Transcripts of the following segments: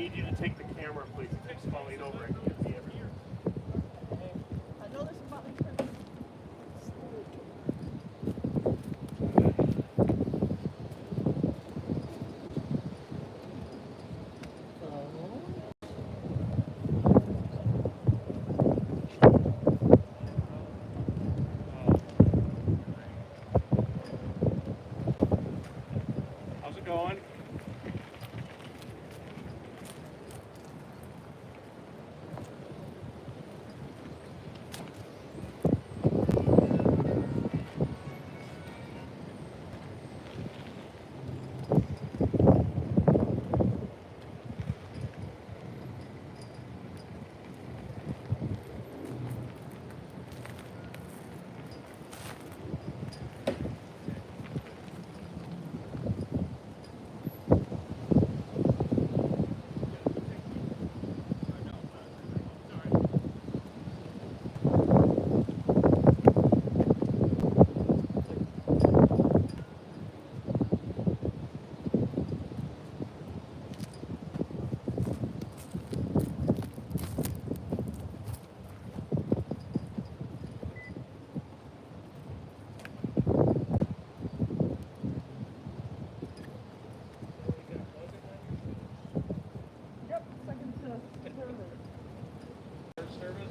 need you to take the camera, please. It keeps falling over. I can't see everything. I know there's about like 10. How's it going? Yep, second to third. Service?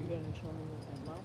You're gonna show me what I love.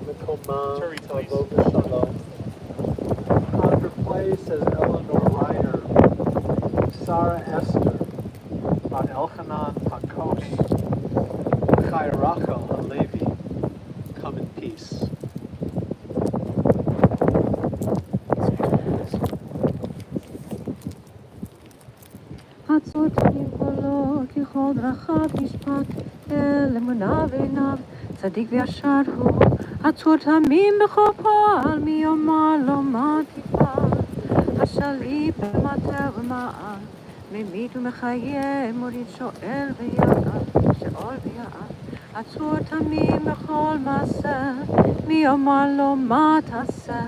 מקומה Terry, please. תבוא בשלום. On her place as Eleanor Reiter, Sarah Esther, Bar Elchanan Hakos, Chai Rachel Halevi, come in peace. הצוטים קולו ככל דרכיו משפט אל אמונה ועיניו צדיק וישר הוא הצוטמים בכל פועל מי יאמר לו מה תפעל השליט במטה ומעל ממית ומחיה מוריד שואל ויעל שאול ויעל הצוטמים בכל מעשה מי יאמר לו מה תעשה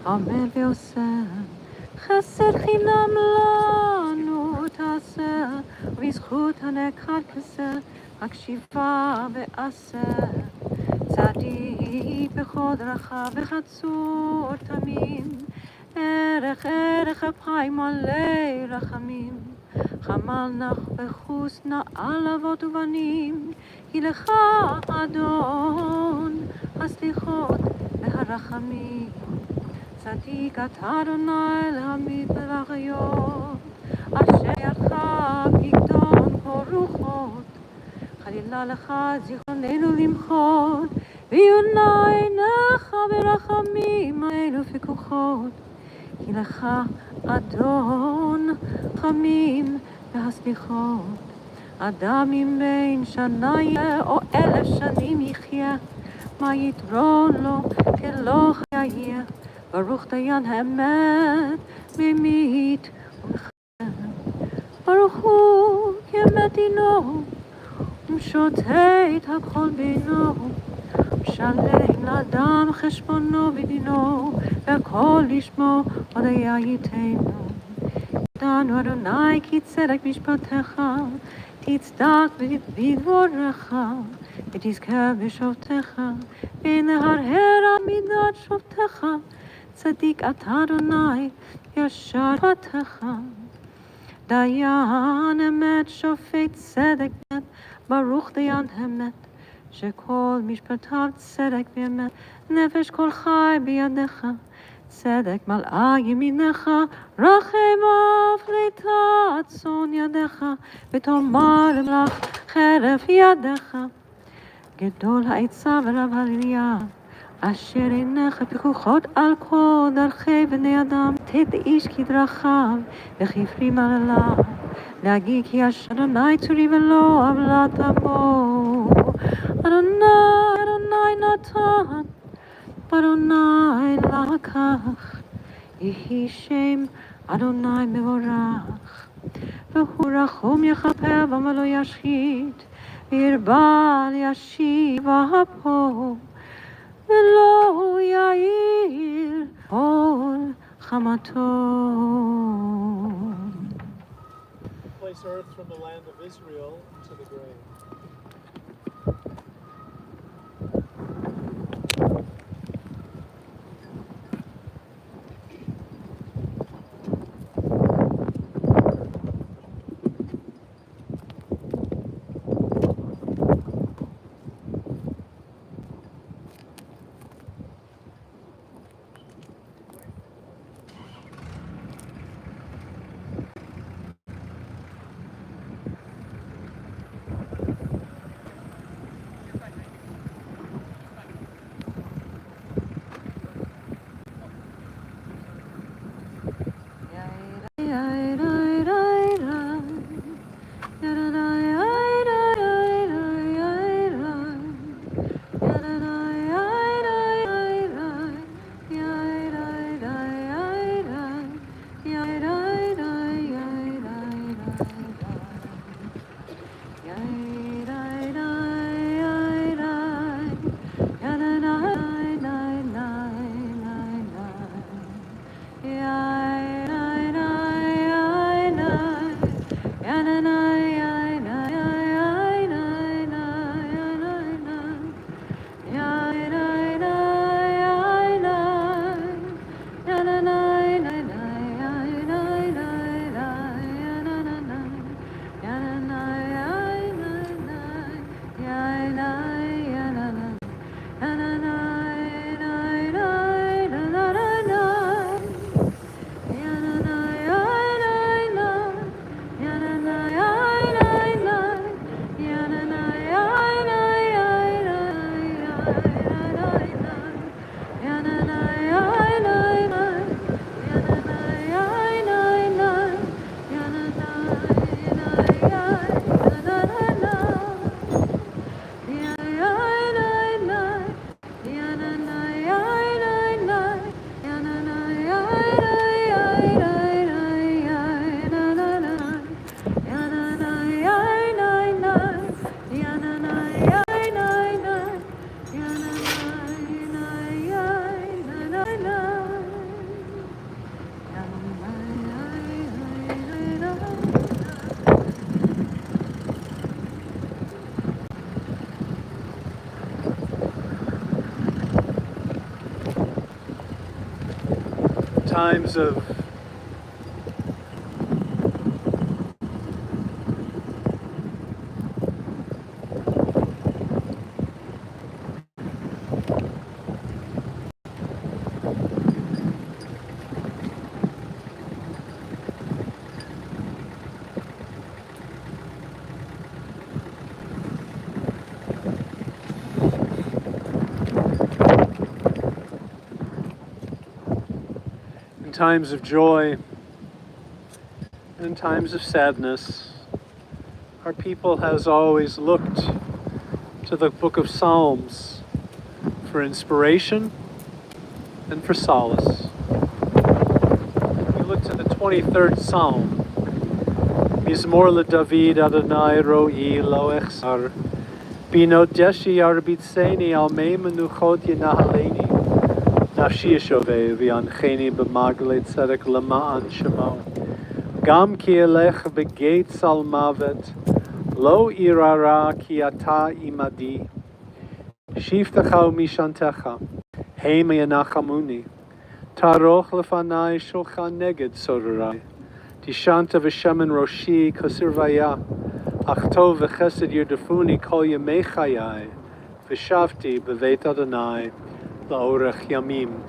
עמל ועושה חסד חינם לנו תעשה ובזכות הנכחד כזה הקשיבה ועשה צדיק בכל דרכיו וחצור תמים ערך אפיים מלא רחמים חמל נח בחוס נעל אבות ובנים כי לך אדון הסליחות והרחמים צדיק אתה אדוני להעמיד מלאכיות אשר ידך פקדון כל רוחות חלילה לך זיכרוננו למחות ויונה עיניך ברחמים האלו פיקוחות כי לך אדון חמים והסליחות אדם אם בין שנה יהיה או 1000 שנים יחיה מה יתרון לו כלא חיה ברוך דיין האמת ממית ומחיה ברוך הוא כאמת דינו ומשותת הכל בינו משלם לאדם חשבונו ודינו והכל לשמו הודיה ייתנו ידענו אדוני כי צדק משפטך תצדק בדברך ותזכה בשופטיך ונהרהר עמידת שופטיך צדיק אתה אדוני ישר פתך דיין אמת שופט צדק אמת ברוך דיין אמת שכל משפטיו צדק ואמת נפש כל חי בידיך צדק מלאה ימינך רחם אף ליטה צאן ידיך ותאמר למלך חרב ידיך גדול העצה ורב הראייה אשר עיניך פקוחות על כל דרכי בני אדם תת איש כדרכיו וכפרי מעליו להגיד כי אשר אדוני צורי ולא עוולת עמו אדוני נתן אדוני לקח יהי שם אדוני מבורך והוא רחום יכפר ולא ישחית וירבה לישיב אפו ולא יאיר כל חמתו. Place earth from the land of Israel to the grave. times of in times of joy and in times of sadness, our people has always looked to the book of Psalms for inspiration and for solace. We look to the 23rd Psalm. Mizmor LeDavid Adonai ro'i lo echsar. Binot deshi arbitseni al mei menuchot yenahaleni. Nafshi yeshoveh v'yancheni b'magle tzedek lema'an shemo. Gam ki elech b'geit salmavet. Lo irara ki ata imadi. Shiftecha u'mishantecha. Heim yanachamuni. Taroch lefanai shulchan neged sorarai. Tishanta v'shemen roshi kasir vaya. Achtov v'chesed yirdafuni kol yemei chayai. V'shavti b'veit Adonai la'orech yamim.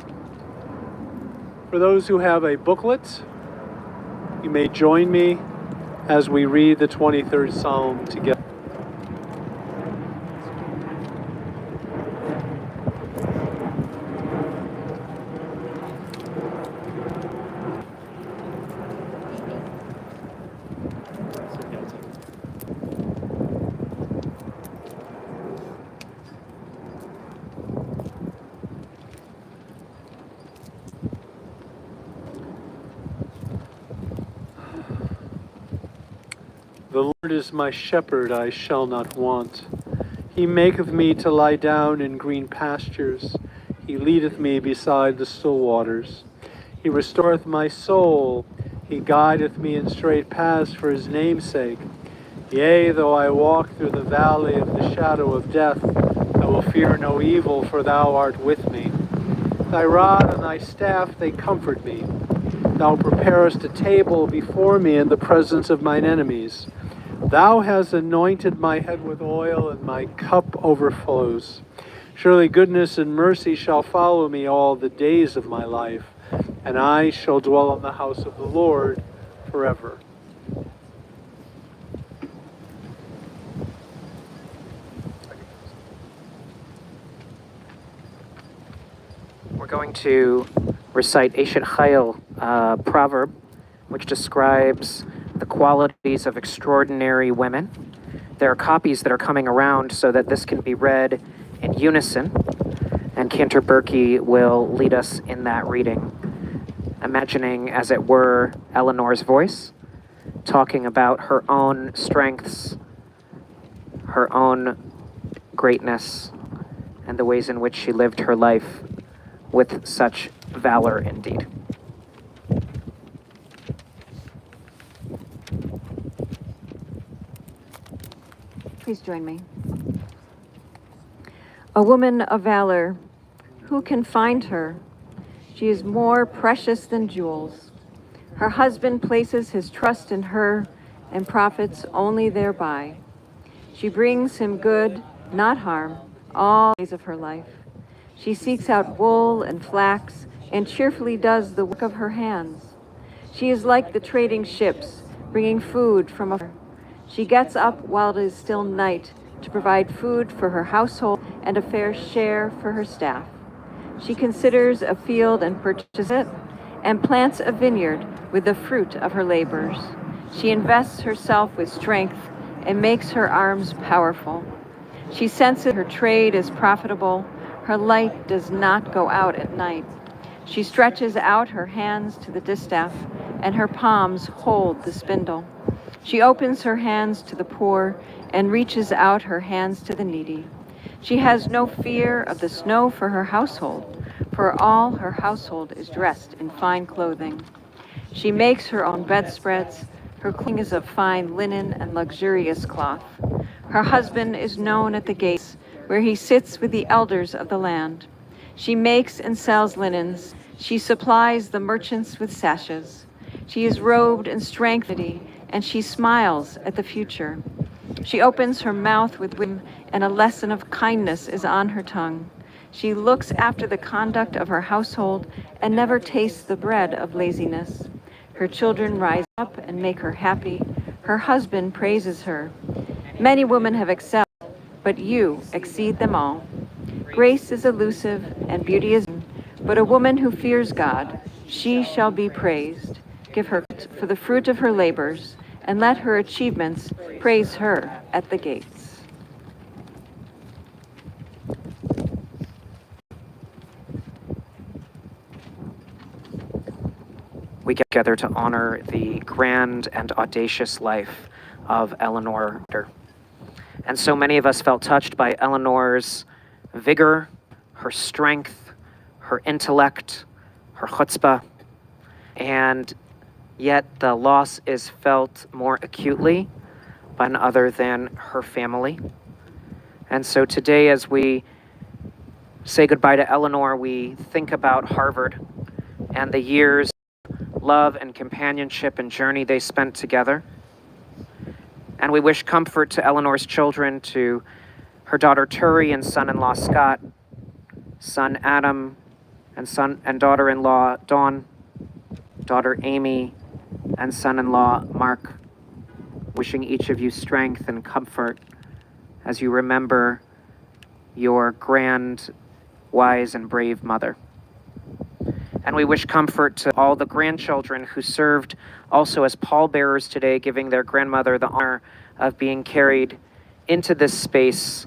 For those who have a booklet, you may join me as we read the 23rd Psalm together. The Lord is my shepherd, I shall not want. He maketh me to lie down in green pastures. He leadeth me beside the still waters. He restoreth my soul. He guideth me in straight paths for his name's sake. Yea, though I walk through the valley of the shadow of death, I will fear no evil, for thou art with me. Thy rod and thy staff, they comfort me. Thou preparest a table before me in the presence of mine enemies. Thou hast anointed my head with oil, and my cup overflows. Surely goodness and mercy shall follow me all the days of my life, and I shall dwell in the house of the Lord forever. We're going to recite Eshet Chayil proverb, which describes the qualities of extraordinary women. There are copies that are coming around so that this can be read in unison, and Cantor Berkey will lead us in that reading, imagining, as it were, Eleanor's voice, talking about her own strengths, her own greatness, and the ways in which she lived her life with such valor indeed. Please join me. A woman of valor, who can find her? She is more precious than jewels. Her husband places his trust in her and profits only thereby. She brings him good, not harm, all days of her life. She seeks out wool and flax and cheerfully does the work of her hands. She is like the trading ships, bringing food from afar. She gets up while it is still night to provide food for her household and a fair share for her staff. She considers a field and purchases it, and plants a vineyard with the fruit of her labors. She invests herself with strength and makes her arms powerful. She senses her trade is profitable. Her light does not go out at night. She stretches out her hands to the distaff, and her palms hold the spindle. She opens her hands to the poor and reaches out her hands to the needy. She has no fear of the snow for her household, for all her household is dressed in fine clothing. She makes her own bedspreads. Her clothing is of fine linen and luxurious cloth. Her husband is known at the gates, where he sits with the elders of the land. She makes and sells linens. She supplies the merchants with sashes. She is robed in strength, and she smiles at the future. She opens her mouth with wisdom, and a lesson of kindness is on her tongue. She looks after the conduct of her household and never tastes the bread of laziness. Her children rise up and make her happy. Her husband praises her. Many women have excelled, but you exceed them all. Grace is elusive and beauty is, but a woman who fears God, she shall be praised. Give her for the fruit of her labors, and let her achievements praise her at the gates. We get together to honor the grand and audacious life of Eleanor Reiter. And so many of us felt touched by Eleanor's vigor, her strength, her intellect, her chutzpah, and yet the loss is felt more acutely by none other than her family. And so today, as we say goodbye to Eleanor, we think about Harvard and the years of love and companionship and journey they spent together. And we wish comfort to Eleanor's children, to her daughter Turi and son-in-law Scott, son Adam and daughter-in-law Dawn, daughter Amy, and son-in-law Mark. Wishing each of you strength and comfort as you remember your grand, wise, and brave mother. And we wish comfort to all the grandchildren who served also as pallbearers today, giving their grandmother the honor of being carried into this space.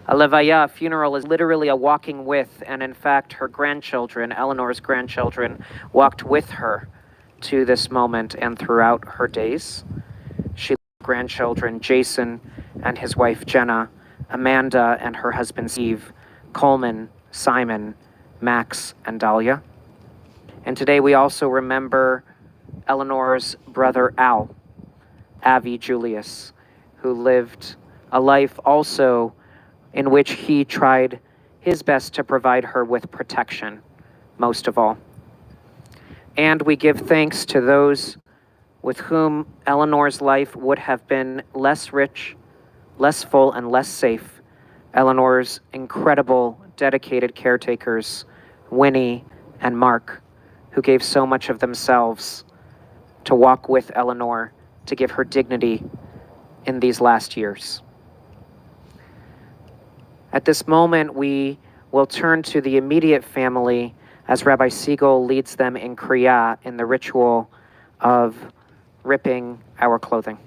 A levaya, a funeral, is literally a walking with, and in fact, her grandchildren, Eleanor's grandchildren, walked with her to this moment and throughout her days. She left grandchildren, Jason and his wife Jenna, Amanda and her husband Steve, Coleman, Simon, Max, and Dahlia. And today we also remember Eleanor's brother Al, Avi Julius, who lived a life also in which he tried his best to provide her with protection, most of all. And we give thanks to those with whom Eleanor's life would have been less rich, less full, and less safe. Eleanor's incredible, dedicated caretakers, Winnie and Mark, who gave so much of themselves to walk with Eleanor, to give her dignity in these last years. At this moment, we will turn to the immediate family as Rabbi Siegel leads them in Kriya, in the ritual of ripping our clothing.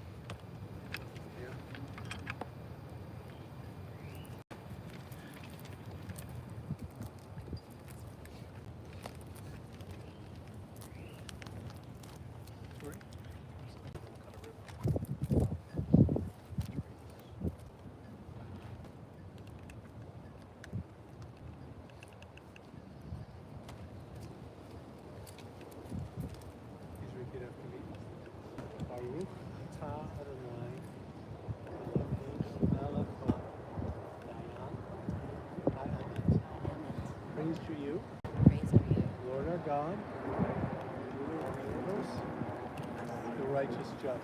Baruch atah Adonai, Eloheinu melech ha'olam. Praise to you, Lord our God, ruler of the universe, the righteous judge.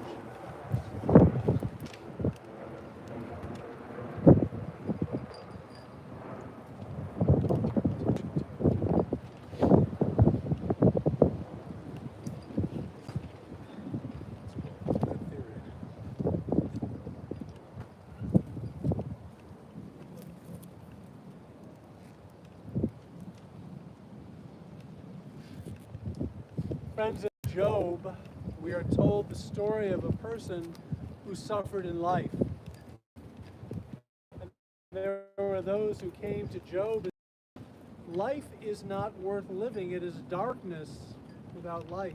Friends, in Job, we are told the story of a person who suffered in life. And there were those who came to Job and said, life is not worth living. It is darkness without light.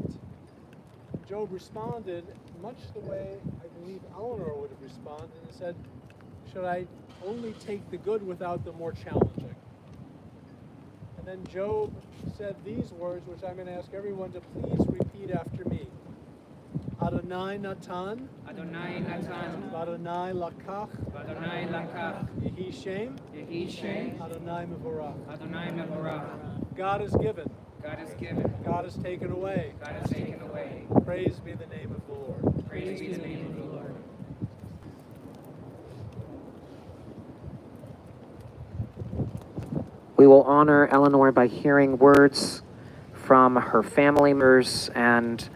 Job responded much the way I believe Eleanor would have responded and said, should I only take the good without the more challenging? And then Job said these words, which I'm going to ask everyone to please repeat after me. Adonai Natan, Adonai Natan, Adonai Lakach, Adonai Lakach, Yehi Shem, Yehi Shem, Adonai Mevorach. Adonai Mevorach. God is given, God is given. God is taken away. God is taken away. Praise be the name of the Lord. Praise be the name of the Lord. We will honor Eleanor by hearing words from her family members and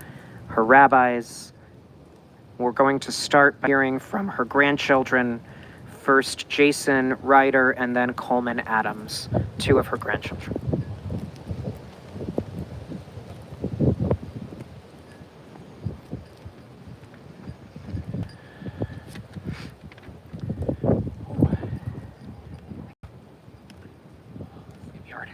her rabbis. We're going to start by hearing from her grandchildren, first Jason Reiter and then Coleman Adams, two of her grandchildren. Yard.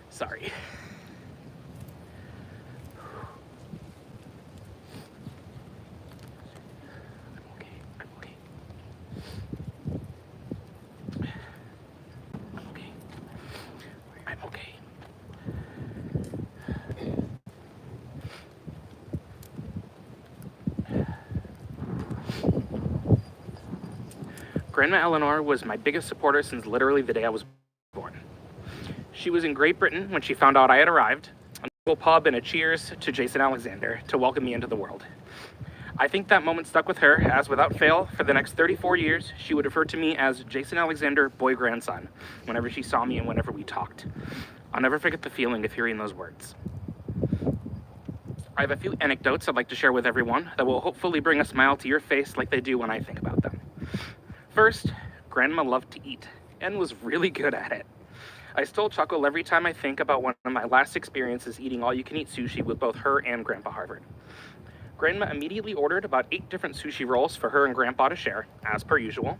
Sorry. I'm okay. Grandma Eleanor was my biggest supporter since literally the day I was born. She was in Great Britain when she found out I had arrived, a local pub and a cheers to Jason Alexander to welcome me into the world. I think that moment stuck with her, as without fail, for the next 34 years, she would refer to me as Jason Alexander, boy-grandson, whenever she saw me and whenever we talked. I'll never forget the feeling of hearing those words. I have a few anecdotes I'd like to share with everyone that will hopefully bring a smile to your face like they do when I think about them. First, Grandma loved to eat, and was really good at it. I still chuckle every time I think about one of my last experiences eating all-you-can-eat sushi with both her and Grandpa Harvard. Grandma immediately ordered about 8 different sushi rolls for her and Grandpa to share, as per usual.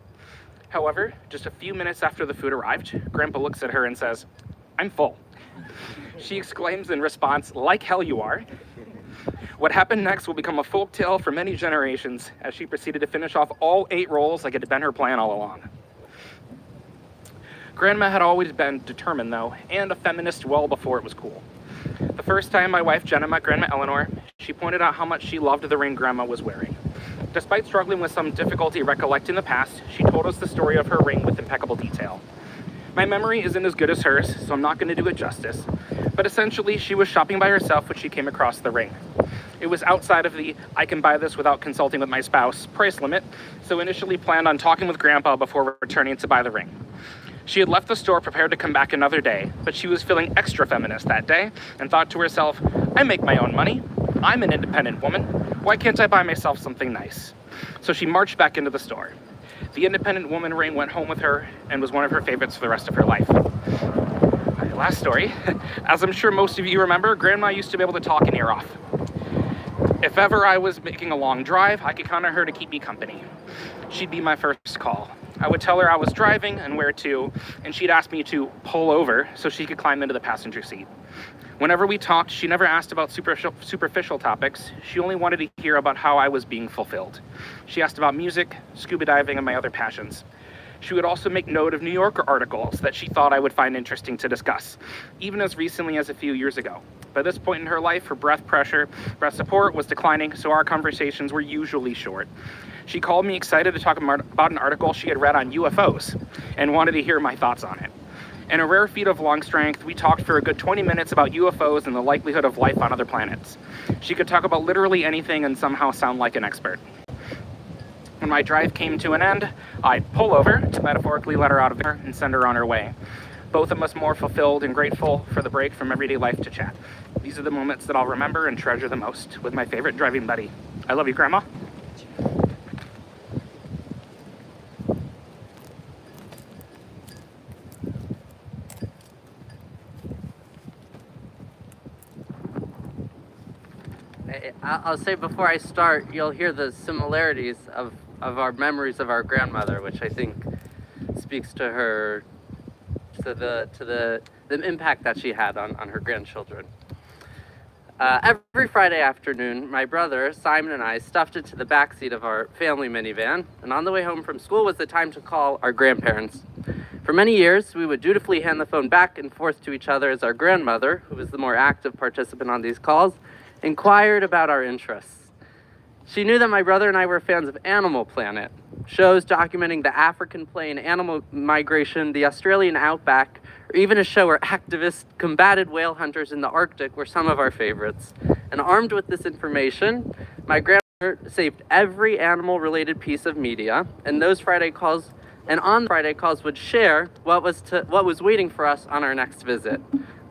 However, just a few minutes after the food arrived, Grandpa looks at her and says, "I'm full." She exclaims in response, "Like hell you are." What happened next will become a folk tale for many generations, as she proceeded to finish off all 8 rolls like it had been her plan all along. Grandma had always been determined, though, and a feminist well before it was cool. The first time my wife Jenna met Grandma Eleanor, she pointed out how much she loved the ring Grandma was wearing. Despite struggling with some difficulty recollecting the past, she told us the story of her ring with impeccable detail. My memory isn't as good as hers, so I'm not going to do it justice, but essentially she was shopping by herself when she came across the ring. It was outside of the "I can buy this without consulting with my spouse" price limit, so initially planned on talking with Grandpa before returning to buy the ring. She had left the store prepared to come back another day, but she was feeling extra feminist that day and thought to herself, "I make my own money. I'm an independent woman. Why can't I buy myself something nice?" So she marched back into the store. The independent woman ring went home with her and was one of her favorites for the rest of her life. Last story. As I'm sure most of you remember, Grandma used to be able to talk an ear off. If ever I was making a long drive, I could count on her to keep me company. She'd be my first call. I would tell her I was driving and where to, and she'd ask me to pull over so she could climb into the passenger seat. Whenever we talked, she never asked about superficial topics. She only wanted to hear about how I was being fulfilled. She asked about music, scuba diving, and my other passions. She would also make note of New Yorker articles that she thought I would find interesting to discuss, even as recently as a few years ago. By this point in her life, her breath support was declining, so our conversations were usually short. She called me excited to talk about an article she had read on UFOs and wanted to hear my thoughts on it. In a rare feat of long strength, we talked for a good 20 minutes about UFOs and the likelihood of life on other planets. She could talk about literally anything and somehow sound like an expert. When my drive came to an end, I'd pull over to metaphorically let her out of there and send her on her way. Both of us more fulfilled and grateful for the break from everyday life to chat. These are the moments that I'll remember and treasure the most with my favorite driving buddy. I love you, Grandma. I'll say before I start, you'll hear the similarities of our memories of our grandmother, which I think speaks to her, to the impact that she had on her grandchildren. Every Friday afternoon, my brother, Simon, and I stuffed into the backseat of our family minivan, and on the way home from school was the time to call our grandparents. For many years, we would dutifully hand the phone back and forth to each other as our grandmother, who was the more active participant on these calls, inquired about our interests. She knew that my brother and I were fans of Animal Planet, shows documenting the African plain animal migration, the Australian outback, or even a show where activists combated whale hunters in the Arctic were some of our favorites. And armed with this information, my grandmother saved every animal-related piece of media, and on Friday calls would share what was waiting for us on our next visit.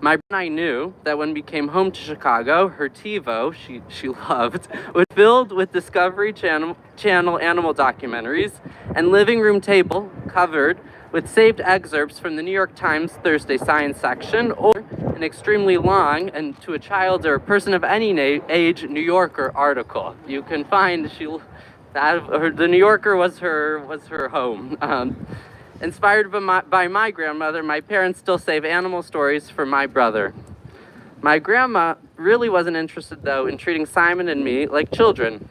My brother and I knew that when we came home to Chicago, her TiVo, she loved, was filled with Discovery Channel animal documentaries and living room table covered with saved excerpts from the New York Times Thursday Science section, or an extremely long, and to a child or a person of any age, New Yorker article. You can find the New Yorker was her home. Inspired by my grandmother, my parents still save animal stories for my brother. My grandma really wasn't interested, though, in treating Simon and me like children.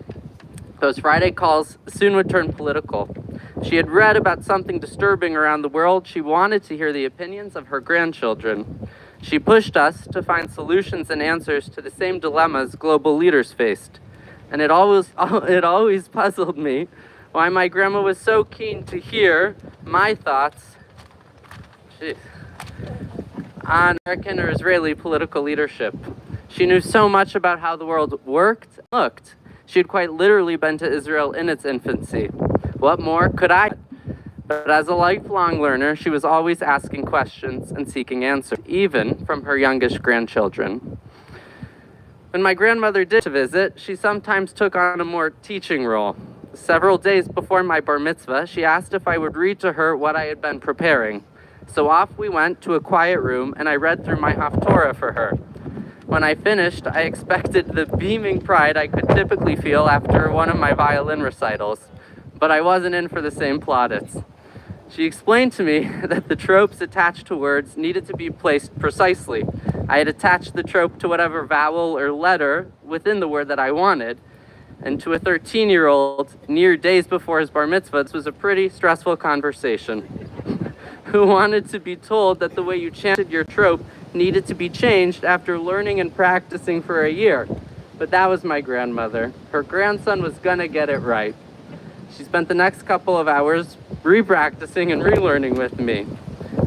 Those Friday calls soon would turn political. She had read about something disturbing around the world. She wanted to hear the opinions of her grandchildren. She pushed us to find solutions and answers to the same dilemmas global leaders faced. And it always puzzled me why my grandma was so keen to hear my thoughts on American or Israeli political leadership. She knew so much about how the world worked and looked. She had quite literally been to Israel in its infancy. What more could I? But as a lifelong learner, she was always asking questions and seeking answers, even from her youngest grandchildren. When my grandmother did visit, she sometimes took on a more teaching role. Several days before my bar mitzvah, she asked if I would read to her what I had been preparing. So off we went to a quiet room, and I read through my Haftorah for her. When I finished, I expected the beaming pride I could typically feel after one of my violin recitals, but I wasn't in for the same plaudits. She explained to me that the tropes attached to words needed to be placed precisely. I had attached the trope to whatever vowel or letter within the word that I wanted. And to a 13-year-old, near days before his bar mitzvah, this was a pretty stressful conversation, who wanted to be told that the way you chanted your trope needed to be changed after learning and practicing for a year. But that was my grandmother. Her grandson was gonna get it right. She spent the next couple of hours re-practicing and relearning with me.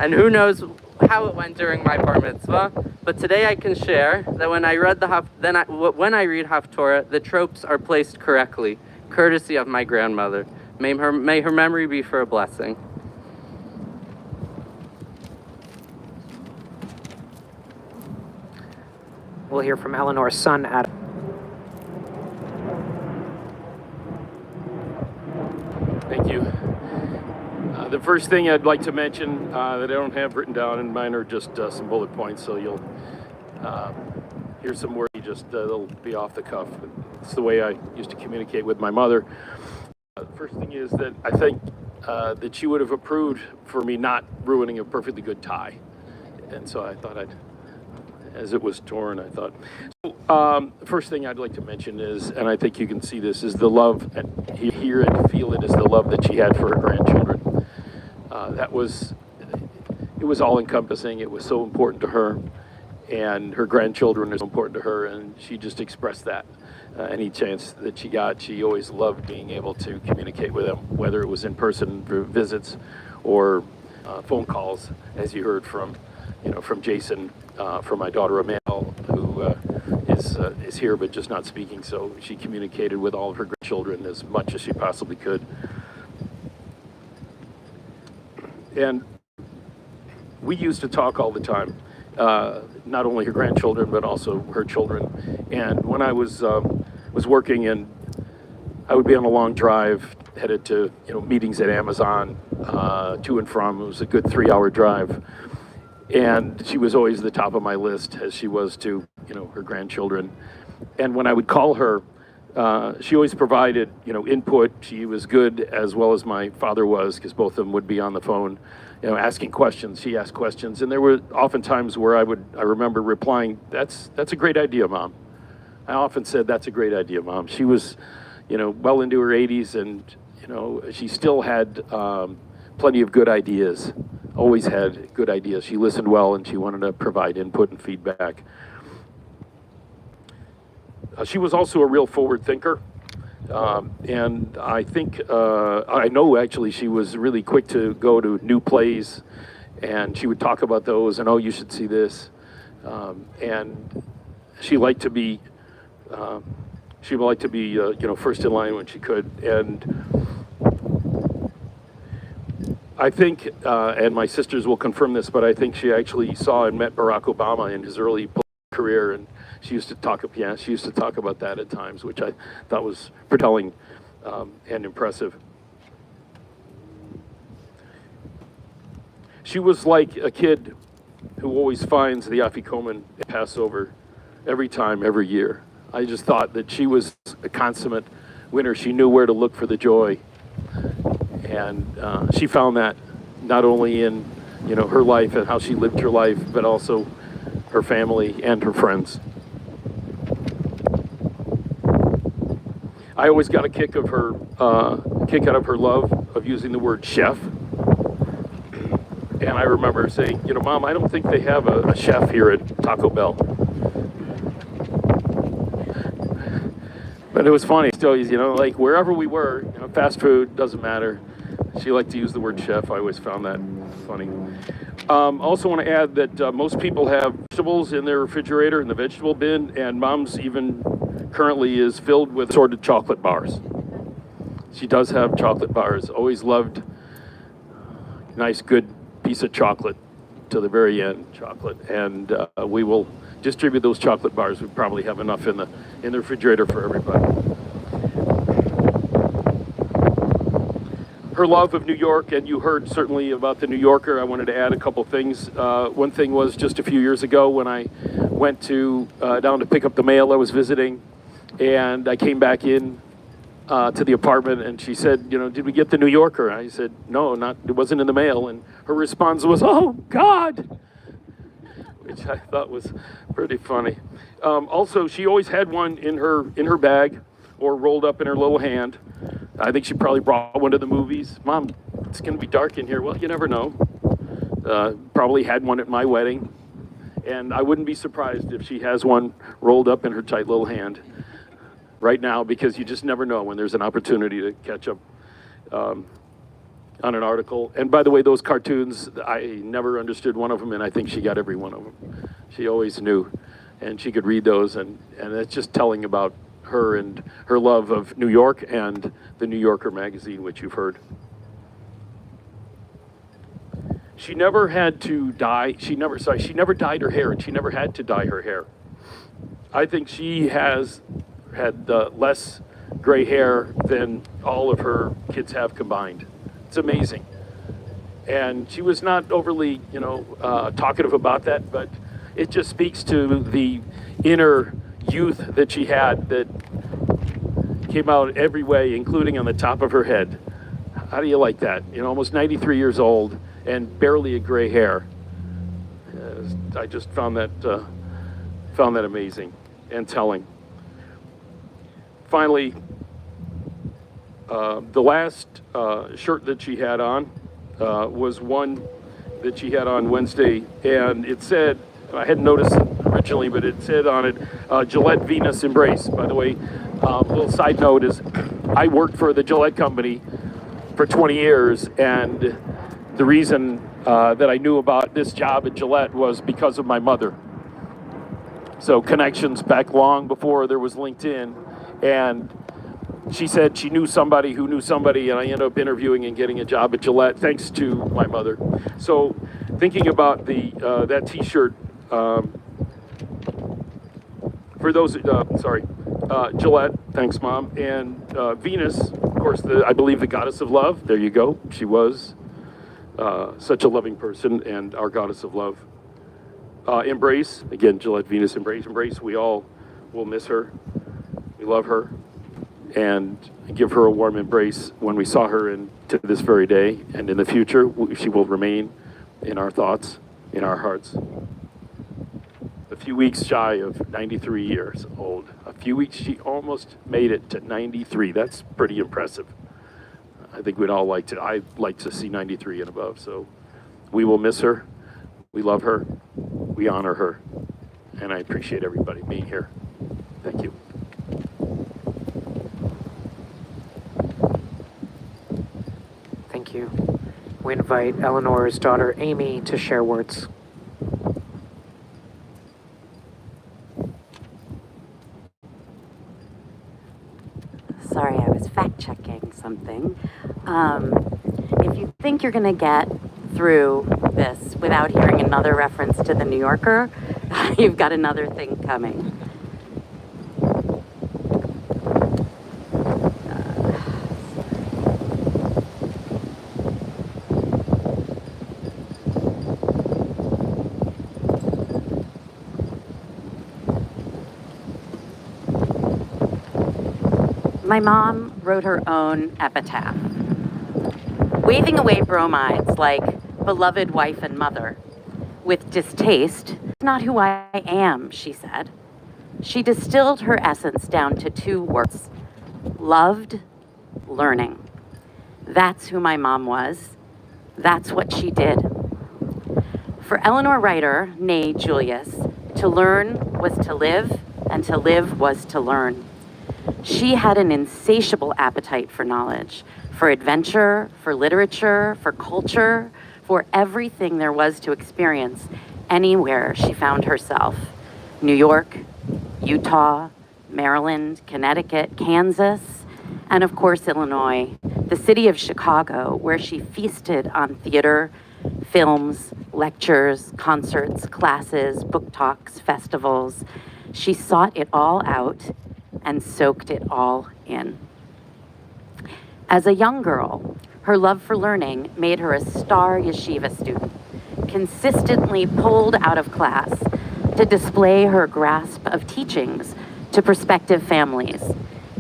And who knows how it went during my bar mitzvah, but today I can share that when I read read Haftorah, the tropes are placed correctly, courtesy of my grandmother. May her memory be for a blessing. We'll hear from Eleanor's son, Adam. Thank you. The first thing I'd like to mention that I don't have written down, and mine are just some bullet points, so you'll hear some words, they'll be off the cuff. It's the way I used to communicate with my mother. The first thing is that I think that she would have approved for me not ruining a perfectly good tie. And so I thought as it was torn, I thought. So, the first thing I'd like to mention is, and I think you can see this, is the love, and hear and feel it, is the love that she had for her grandchildren. It was all encompassing. It was so important to her, and her grandchildren are so important to her, and she just expressed that. Any chance that she got, she always loved being able to communicate with them, whether it was in person for visits or phone calls, as you heard from Jason, from my daughter Amel, who is here but just not speaking. So she communicated with all of her grandchildren as much as she possibly could. And we used to talk all the time, not only her grandchildren, but also her children. And when I was working, and I would be on a long drive, headed to meetings at Amazon, to and from. It was a good 3-hour drive. And she was always the top of my list, as she was to her grandchildren. And when I would call her, she always provided input. She was good, as well as my father was, because both of them would be on the phone, asking questions. She asked questions, and there were often times where I remember replying, "That's a great idea, Mom." I often said, "That's a great idea, Mom." She was, well into her 80s, and she still had plenty of good ideas. Always had good ideas. She listened well, and she wanted to provide input and feedback. She was also a real forward thinker. And I think, I know actually she was really quick to go to new plays, and she would talk about those, and oh, you should see this. And she liked to be, first in line when she could. And I think, and my sisters will confirm this, but I think she actually saw and met Barack Obama in his early career, and she used to talk about that at times, which I thought was compelling and impressive. She was like a kid who always finds the afikoman at Passover every time, every year. I just thought that she was a consummate winner. She knew where to look for the joy, and she found that not only in her life and how she lived her life, but also her family and her friends. I always got a kick out of her love of using the word chef. And I remember saying, Mom, I don't think they have a chef here at Taco Bell. But it was funny. Still, like wherever we were, fast food, doesn't matter. She liked to use the word chef. I always found that funny. Also want to add that most people have vegetables in their refrigerator in the vegetable bin, and Mom's even currently is filled with assorted chocolate bars. She does have chocolate bars. Always loved nice, good piece of chocolate to the very end, chocolate. And we will distribute those chocolate bars. We probably have enough in the refrigerator for everybody. Her love of New York, and you heard certainly about the New Yorker. I wanted to add a couple things. One thing was just a few years ago when I went down to pick up the mail I was visiting, and I came back in to the apartment, and she said, did we get the New Yorker? I said, no, it wasn't in the mail. And her response was, oh, God, which I thought was pretty funny. Also, she always had one in her bag or rolled up in her little hand. I think she probably brought one to the movies. Mom, it's going to be dark in here. Well, you never know. Probably had one at my wedding. And I wouldn't be surprised if she has one rolled up in her tight little hand right now, because you just never know when there's an opportunity to catch up on an article. And by the way, those cartoons, I never understood one of them, and I think she got every one of them. She always knew, and she could read those, and it's just telling about her and her love of New York and the New Yorker magazine, which you've heard. She never had to dye, she never dyed her hair, and she never had to dye her hair. I think she has had less gray hair than all of her kids have combined. It's amazing. And she was not overly, talkative about that, but it just speaks to the inner youth that she had that came out every way, including on the top of her head. How do you like that? Almost 93 years old and barely a gray hair. I just found that amazing and telling. Finally, the last shirt that she had on was one that she had on Wednesday, and it said, I hadn't noticed it originally, but it said on it, Gillette Venus Embrace. By the way, a little side note is I worked for the Gillette company for 20 years, and the reason that I knew about this job at Gillette was because of my mother. So connections back long before there was LinkedIn, and she said she knew somebody who knew somebody, and I ended up interviewing and getting a job at Gillette thanks to my mother. So thinking about that T-shirt, for those, Gillette, thanks, Mom, and Venus, of course, I believe the goddess of love. There you go. She was such a loving person and our goddess of love. Embrace, again, Gillette Venus Embrace. We all will miss her. We love her, and give her a warm embrace when we saw her to this very day, and in the future, she will remain in our thoughts, in our hearts. A few weeks shy of 93 years old. A few weeks, she almost made it to 93. That's pretty impressive. I think I'd like to see 93 and above, so we will miss her. We love her. We honor her. And I appreciate everybody being here. Thank you. Thank you. We invite Eleanor's daughter, Amy, to share words. Sorry, I was fact-checking something. If you think you're going to get through this without hearing another reference to the New Yorker, you've got another thing coming. My mom wrote her own epitaph. Waving away bromides like beloved wife and mother with distaste, "It's not who I am," she said. She distilled her essence down to 2 words: loved learning. That's who my mom was. That's what she did. For Eleanor Reiter, née Julius, to learn was to live, and to live was to learn. She had an insatiable appetite for knowledge, for adventure, for literature, for culture, for everything there was to experience anywhere she found herself. New York, Utah, Maryland, Connecticut, Kansas, and of course Illinois, the city of Chicago, where she feasted on theater, films, lectures, concerts, classes, book talks, festivals. She sought it all out and soaked it all in. As a young girl, her love for learning made her a star yeshiva student, consistently pulled out of class to display her grasp of teachings to prospective families.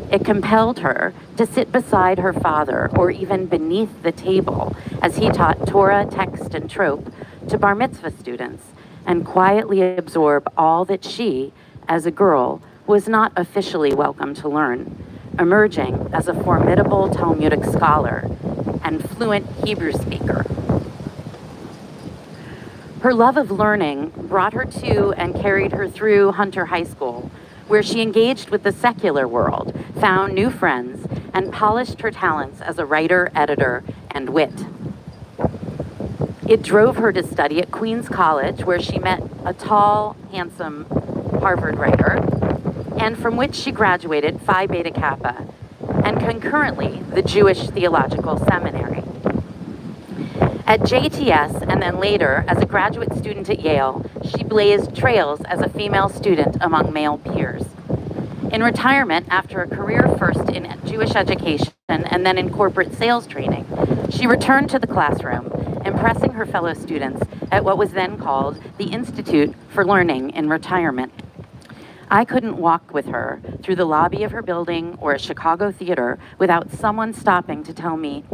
It compelled her to sit beside her father or even beneath the table as he taught Torah, text, and trope to bar mitzvah students and quietly absorb all that she, as a girl, was not officially welcome to learn, emerging as a formidable Talmudic scholar and fluent Hebrew speaker. Her love of learning brought her to and carried her through Hunter High School, where she engaged with the secular world, found new friends, and polished her talents as a writer, editor, and wit. It drove her to study at Queens College, where she met a tall, handsome Harvard writer, and from which she graduated Phi Beta Kappa, and concurrently the Jewish Theological Seminary. At JTS, and then later as a graduate student at Yale, she blazed trails as a female student among male peers. In retirement, after a career first in Jewish education and then in corporate sales training, she returned to the classroom, impressing her fellow students at what was then called the Institute for Learning in Retirement. I couldn't walk with her through the lobby of her building or a Chicago theater without someone stopping to tell me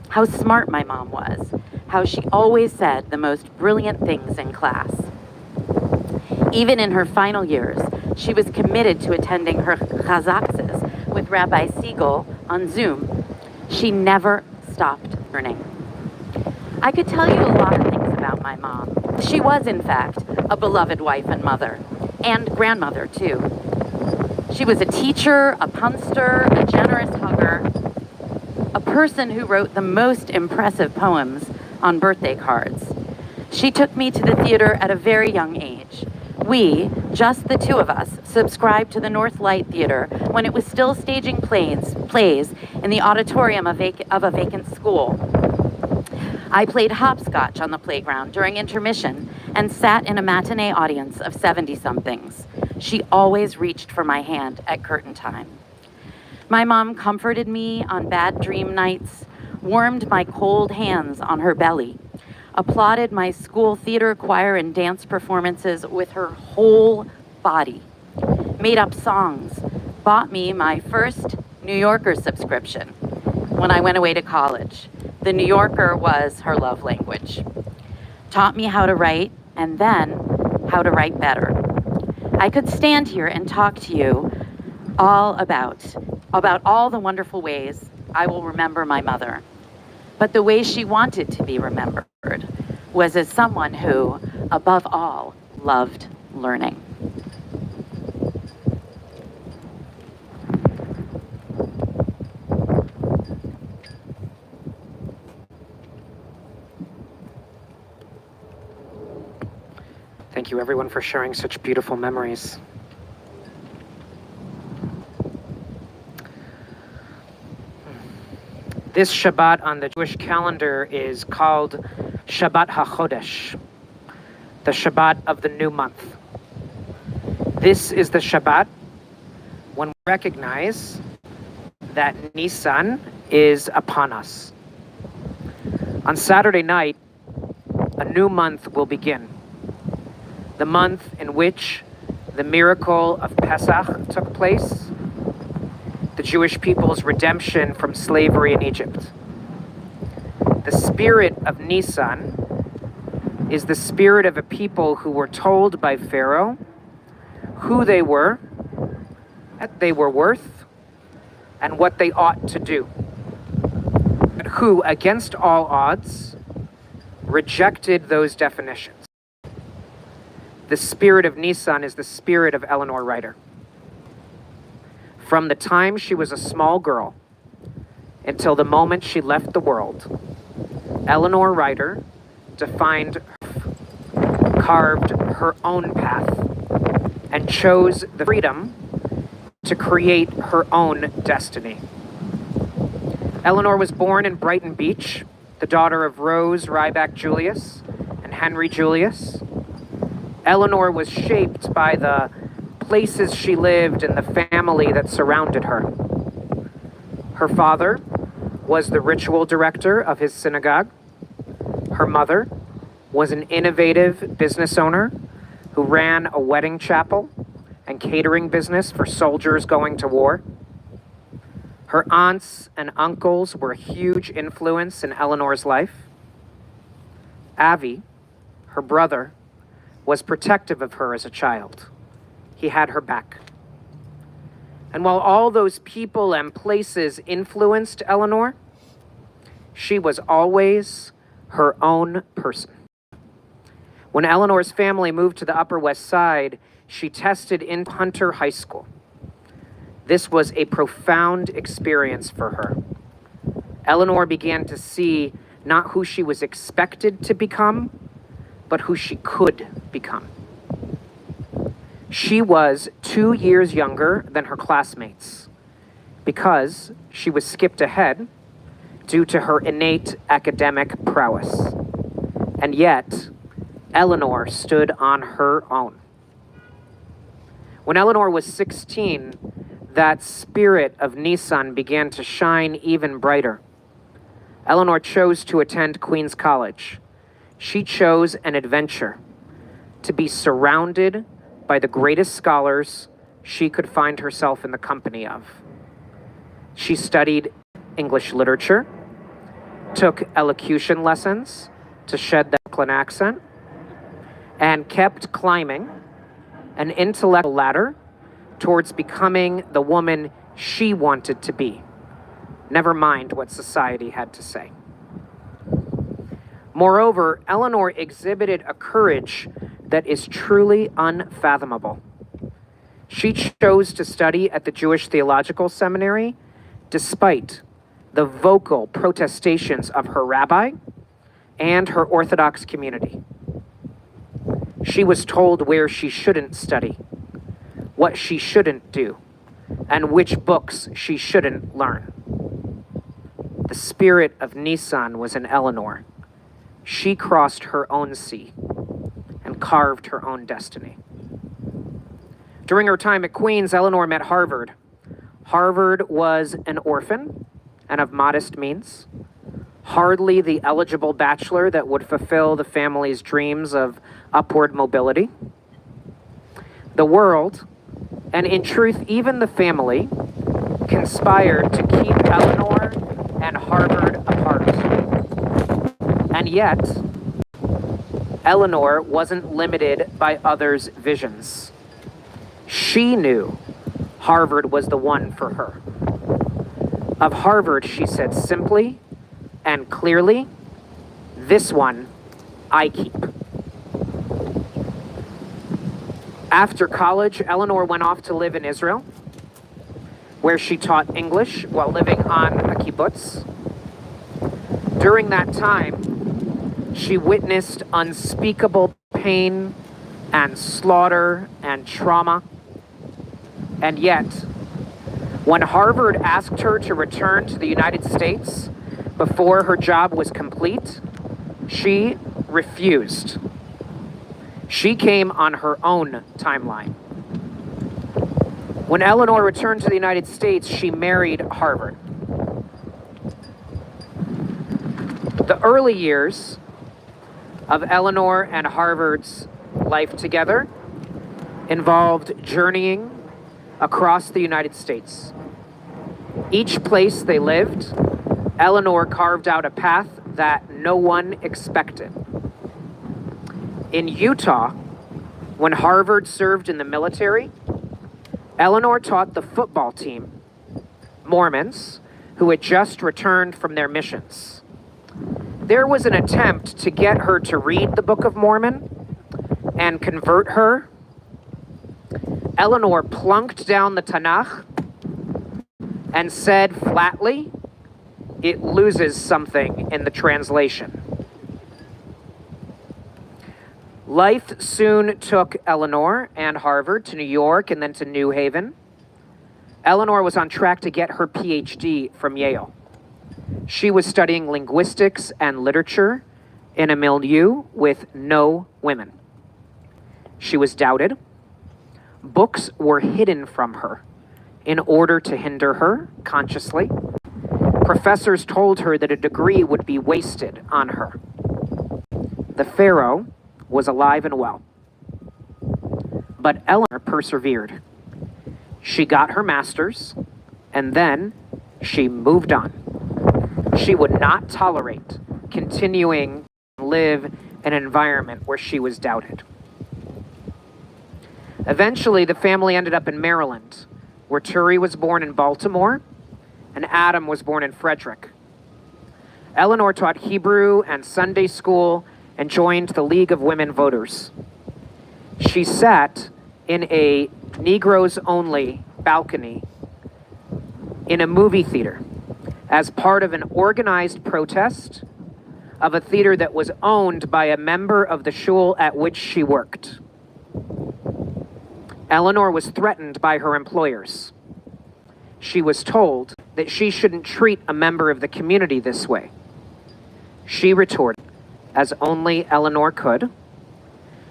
how smart my mom was, how she always said the most brilliant things in class. Even in her final years, she was committed to attending her chazakses with Rabbi Siegel on Zoom. She never stopped learning. I could tell you a lot of things about my mom. She was, in fact, a beloved wife and mother, and grandmother, too. She was a teacher, a punster, a generous hugger, a person who wrote the most impressive poems on birthday cards. She took me to the theater at a very young age. We, just the 2 of us, subscribed to the North Light Theater when it was still staging plays in the auditorium of a vacant school. I played hopscotch on the playground during intermission and sat in a matinee audience of 70-somethings. She always reached for my hand at curtain time. My mom comforted me on bad dream nights, warmed my cold hands on her belly, applauded my school theater, choir, and dance performances with her whole body, made up songs, bought me my first New Yorker subscription when I went away to college. The New Yorker was her love language. Taught me how to write, and then how to write better. I could stand here and talk to you all about all the wonderful ways I will remember my mother. But the way she wanted to be remembered was as someone who, above all, loved learning. thank you everyone for sharing such beautiful memories. This Shabbat on the Jewish calendar is called Shabbat HaChodesh, the Shabbat of the new month. This is the Shabbat when we recognize that Nisan is upon us. On Saturday night, a new month will begin. The month in which the miracle of Pesach took place, the Jewish people's redemption from slavery in Egypt. The spirit of Nisan is the spirit of a people who were told by Pharaoh who they were, what they were worth, and what they ought to do, but who, against all odds, rejected those definitions. The spirit of Nisan is the spirit of Eleanor Reiter. From the time she was a small girl until the moment she left the world, Eleanor Reiter carved her own path, and chose the freedom to create her own destiny. Eleanor was born in Brighton Beach, the daughter of Rose Ryback Julius and Henry Julius. Eleanor was shaped by the places she lived and the family that surrounded her. Her father was the ritual director of his synagogue. Her mother was an innovative business owner who ran a wedding chapel and catering business for soldiers going to war. Her aunts and uncles were a huge influence in Eleanor's life. Avi, her brother, was protective of her as a child. He had her back. And while all those people and places influenced Eleanor, she was always her own person. When Eleanor's family moved to the Upper West Side, she tested in Hunter High School. This was a profound experience for her. Eleanor began to see not who she was expected to become, but who she could become. She was 2 years younger than her classmates because she was skipped ahead due to her innate academic prowess. And yet, Eleanor stood on her own. When Eleanor was 16, that spirit of Nisan began to shine even brighter. Eleanor chose to attend Queen's College. She chose an adventure, to be surrounded by the greatest scholars she could find herself in the company of. She studied English literature, took elocution lessons to shed the Brooklyn accent, and kept climbing an intellectual ladder towards becoming the woman she wanted to be. Never mind what society had to say. Moreover, Eleanor exhibited a courage that is truly unfathomable. She chose to study at the Jewish Theological Seminary despite the vocal protestations of her rabbi and her Orthodox community. She was told where she shouldn't study, what she shouldn't do, and which books she shouldn't learn. The spirit of Nisan was in Eleanor. She crossed her own sea and carved her own destiny. During her time at Queen's, Eleanor met Harvard. Harvard was an orphan and of modest means, hardly the eligible bachelor that would fulfill the family's dreams of upward mobility. The world, and in truth, even the family, conspired to keep Eleanor and Harvard apart. And yet, Eleanor wasn't limited by others' visions. She knew Harvard was the one for her. Of Harvard, she said simply and clearly, "This one I keep." After college, Eleanor went off to live in Israel, where she taught English while living on a kibbutz. During that time, she witnessed unspeakable pain and slaughter and trauma. And yet, when Harvard asked her to return to the United States before her job was complete, she refused. She came on her own timeline. When Eleanor returned to the United States, she married Harvard. The early years of Eleanor and Harvard's life together involved journeying across the United States. Each place they lived, Eleanor carved out a path that no one expected. In Utah, when Harvard served in the military, Eleanor taught the football team, Mormons, who had just returned from their missions. There was an attempt to get her to read the Book of Mormon and convert her. Eleanor plunked down the Tanakh and said flatly, it loses something in the translation. Life soon took Eleanor and Harvard to New York and then to New Haven. Eleanor was on track to get her PhD from Yale. She was studying linguistics and literature in a milieu with no women. She was doubted. Books were hidden from her in order to hinder her consciously. Professors told her that a degree would be wasted on her. The Pharaoh was alive and well. But Eleanor persevered. She got her master's, and then she moved on. She would not tolerate continuing to live in an environment where she was doubted. Eventually, the family ended up in Maryland, where Turi was born in Baltimore, and Adam was born in Frederick. Eleanor taught Hebrew and Sunday school and joined the League of Women Voters. She sat in a Negroes-only balcony in a movie theater as part of an organized protest of a theater that was owned by a member of the shul at which she worked. Eleanor was threatened by her employers. She was told that she shouldn't treat a member of the community this way. She retorted, as only Eleanor could,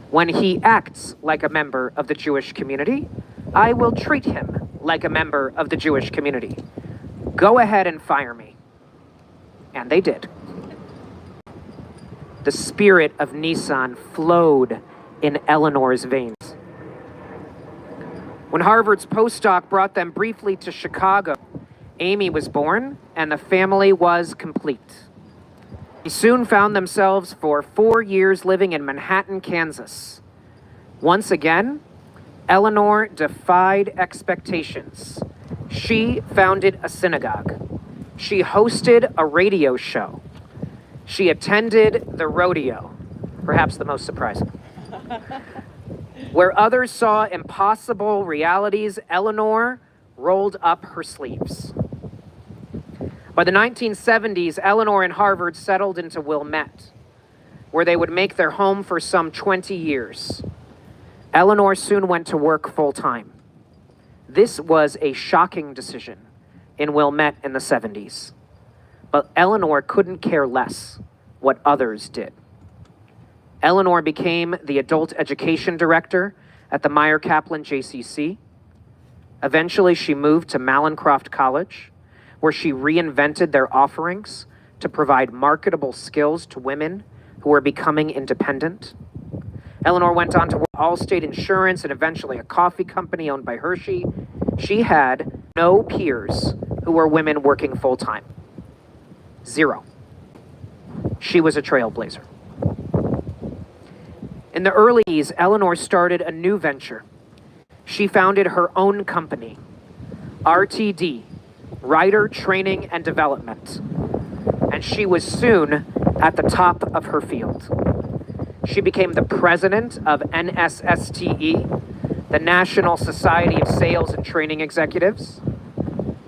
when he acts like a member of the Jewish community, I will treat him like a member of the Jewish community. Go ahead and fire me. And they did. The spirit of Nissan flowed in Eleanor's veins. When Harvard's postdoc brought them briefly to Chicago, Amy was born and the family was complete. They soon found themselves for 4 years living in Manhattan, Kansas. Once again, Eleanor defied expectations. She founded a synagogue. She hosted a radio show. She attended the rodeo, perhaps the most surprising. Where others saw impossible realities, Eleanor rolled up her sleeves. By the 1970s, Eleanor and Harvard settled into Wilmette, where they would make their home for some 20 years. Eleanor soon went to work full-time. This was a shocking decision in Wilmette in the 70s. But Eleanor couldn't care less what others did. Eleanor became the adult education director at the Meyer Kaplan JCC. Eventually, she moved to Mallincroft College, where she reinvented their offerings to provide marketable skills to women who were becoming independent. Eleanor went on to work at Allstate Insurance and eventually a coffee company owned by Hershey. She had no peers who were women working full-time. 0. She was a trailblazer. In the early 80s, Eleanor started a new venture. She founded her own company, RTD, Reiter Training and Development, and she was soon at the top of her field. She became the president of NSSTE, the National Society of Sales and Training Executives.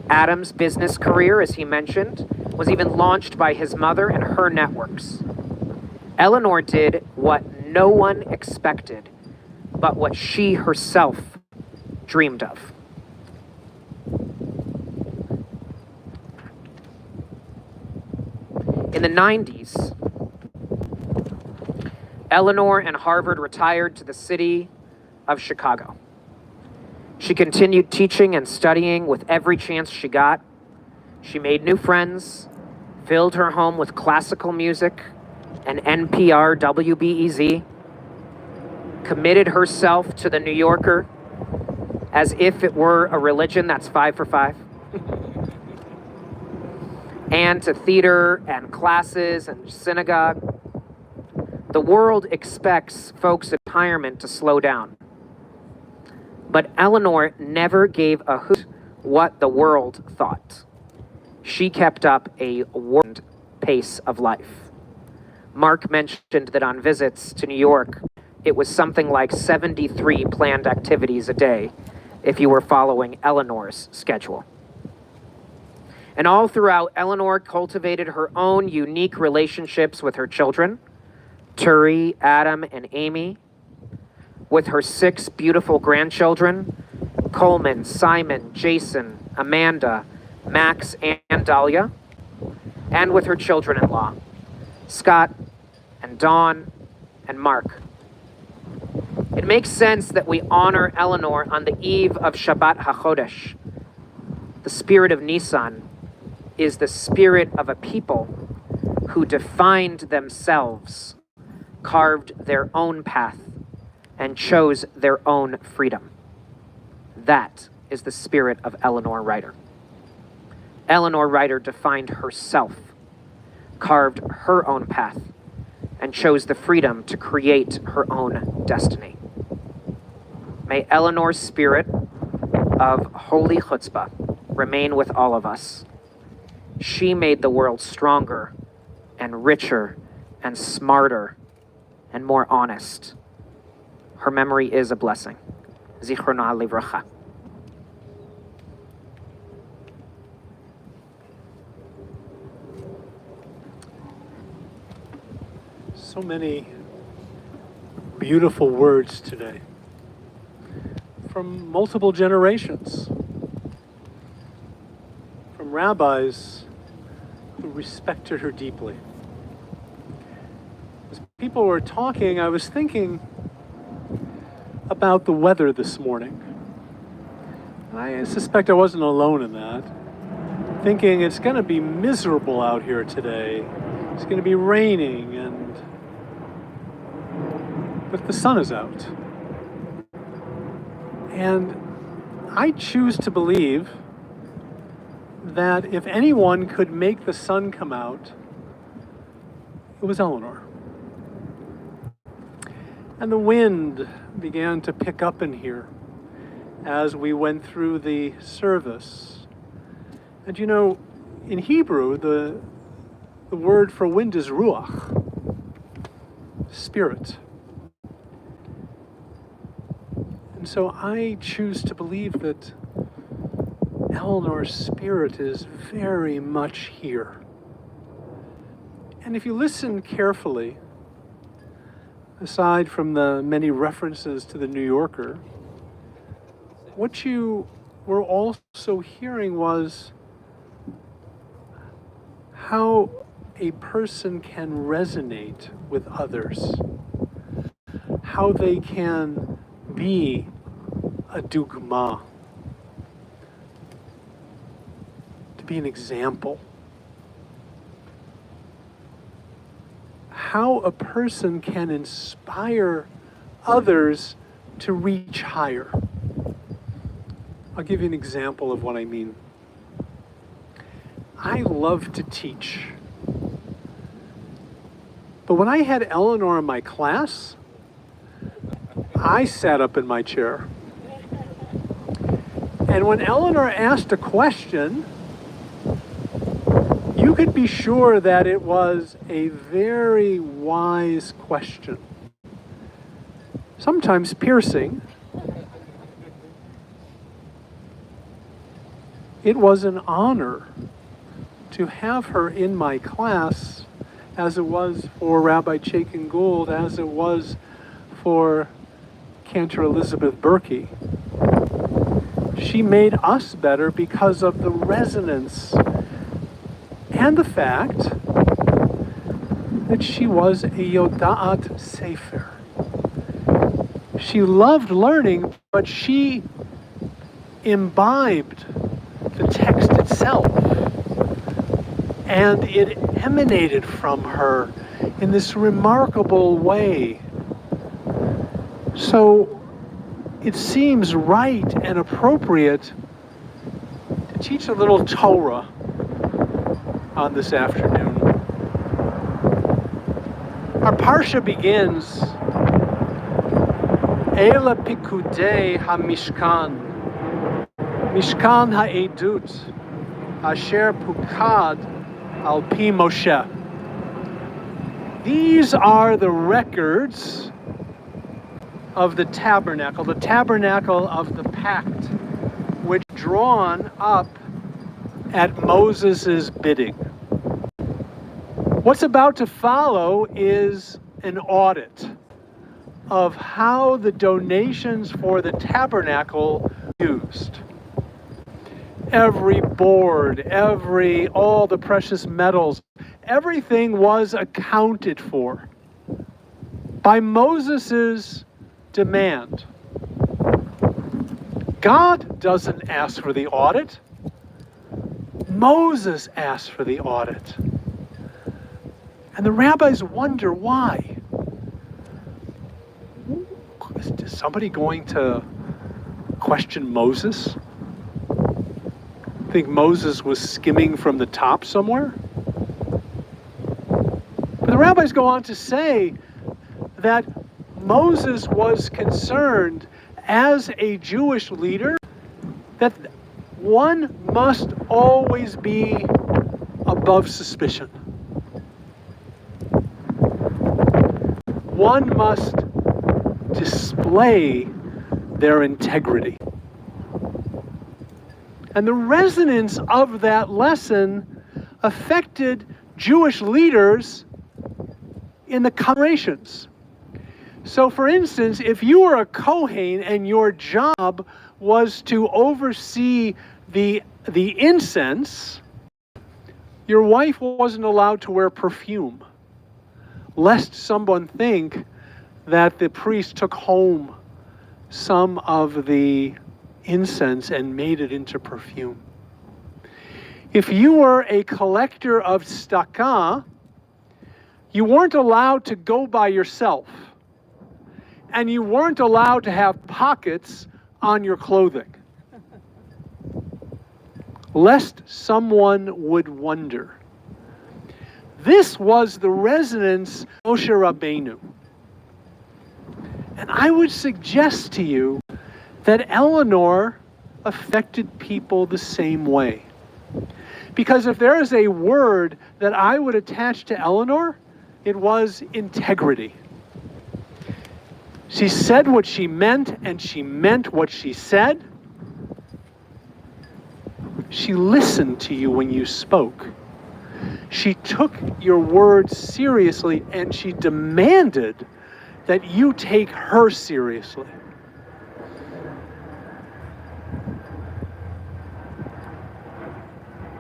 Adam's business career, as he mentioned, was even launched by his mother and her networks. Eleanor did what no one expected but what she herself dreamed of. In the 90s, Eleanor and Harvard retired to the city of Chicago. She continued teaching and studying with every chance she got. She made new friends, filled her home with classical music and NPR WBEZ, committed herself to the New Yorker as if it were a religion that's 5 for 5, and to theater and classes and synagogue. The world expects folks in retirement to slow down. But Eleanor never gave a hoot what the world thought. She kept up a warmed pace of life. Mark mentioned that on visits to New York, it was something like 73 planned activities a day if you were following Eleanor's schedule. And all throughout, Eleanor cultivated her own unique relationships with her children, Turi, Adam, and Amy, with her 6 beautiful grandchildren, Coleman, Simon, Jason, Amanda, Max, and Dahlia, and with her children-in-law, Scott and Dawn and Mark. It makes sense that we honor Eleanor on the eve of Shabbat HaChodesh. The spirit of Nisan is the spirit of a people who defined themselves, carved their own path, and chose their own freedom. That is the spirit of Eleanor Reiter. Eleanor Reiter defined herself, carved her own path, and chose the freedom to create her own destiny. May Eleanor's spirit of holy chutzpah remain with all of us. She made the world stronger and richer and smarter and more honest. Her memory is a blessing. Zichrona livracha. So many beautiful words today from multiple generations, from rabbis who respected her deeply. As people were talking, I was thinking about the weather this morning. I suspect I wasn't alone in that. Thinking it's going to be miserable out here today. It's going to be raining, but the sun is out. And I choose to believe that if anyone could make the sun come out, it was Eleanor. And the wind began to pick up in here as we went through the service. And you know, in Hebrew, the word for wind is ruach, spirit. And so I choose to believe that Eleanor's spirit is very much here. And if you listen carefully, aside from the many references to the New Yorker, what you were also hearing was how a person can resonate with others, how they can be a dugma, to be an example. How a person can inspire others to reach higher. I'll give you an example of what I mean. I love to teach. But when I had Eleanor in my class, I sat up in my chair. And when Eleanor asked a question, you could be sure that it was a very wise question. Sometimes piercing. It was an honor to have her in my class, as it was for Rabbi Chaikin Gould, as it was for Cantor Elizabeth Berkey. She made us better because of the resonance and the fact that she was a Yoda'at Sefer. She loved learning, but she imbibed the text itself. And it emanated from her in this remarkable way. So it seems right and appropriate to teach a little Torah on this afternoon. Our Parsha begins, Ela Pikudei HaMishkan, Mishkan HaEdut, Asher Pukad Al Pi Moshe. These are the records of the tabernacle of the pact, which drawn up at Moses' bidding. What's about to follow is an audit of how the donations for the tabernacle used. Every board, all the precious metals, everything was accounted for by Moses' demand. God doesn't ask for the audit. Moses asked for the audit. And the rabbis wonder why. Is somebody going to question Moses? Think Moses was skimming from the top somewhere? But the rabbis go on to say that Moses was concerned as a Jewish leader that one must always be above suspicion. One must display their integrity. And the resonance of that lesson affected Jewish leaders in the generations. So for instance, if you were a Kohen and your job was to oversee the incense, your wife wasn't allowed to wear perfume, lest someone think that the priest took home some of the incense and made it into perfume. If you were a collector of tzedakah, you weren't allowed to go by yourself, and you weren't allowed to have pockets on your clothing, lest someone would wonder. This was the resonance of Moshe Rabbeinu. And I would suggest to you that Eleanor affected people the same way. Because if there is a word that I would attach to Eleanor, it was integrity. She said what she meant, and she meant what she said. She listened to you when you spoke. She took your words seriously, and she demanded that you take her seriously.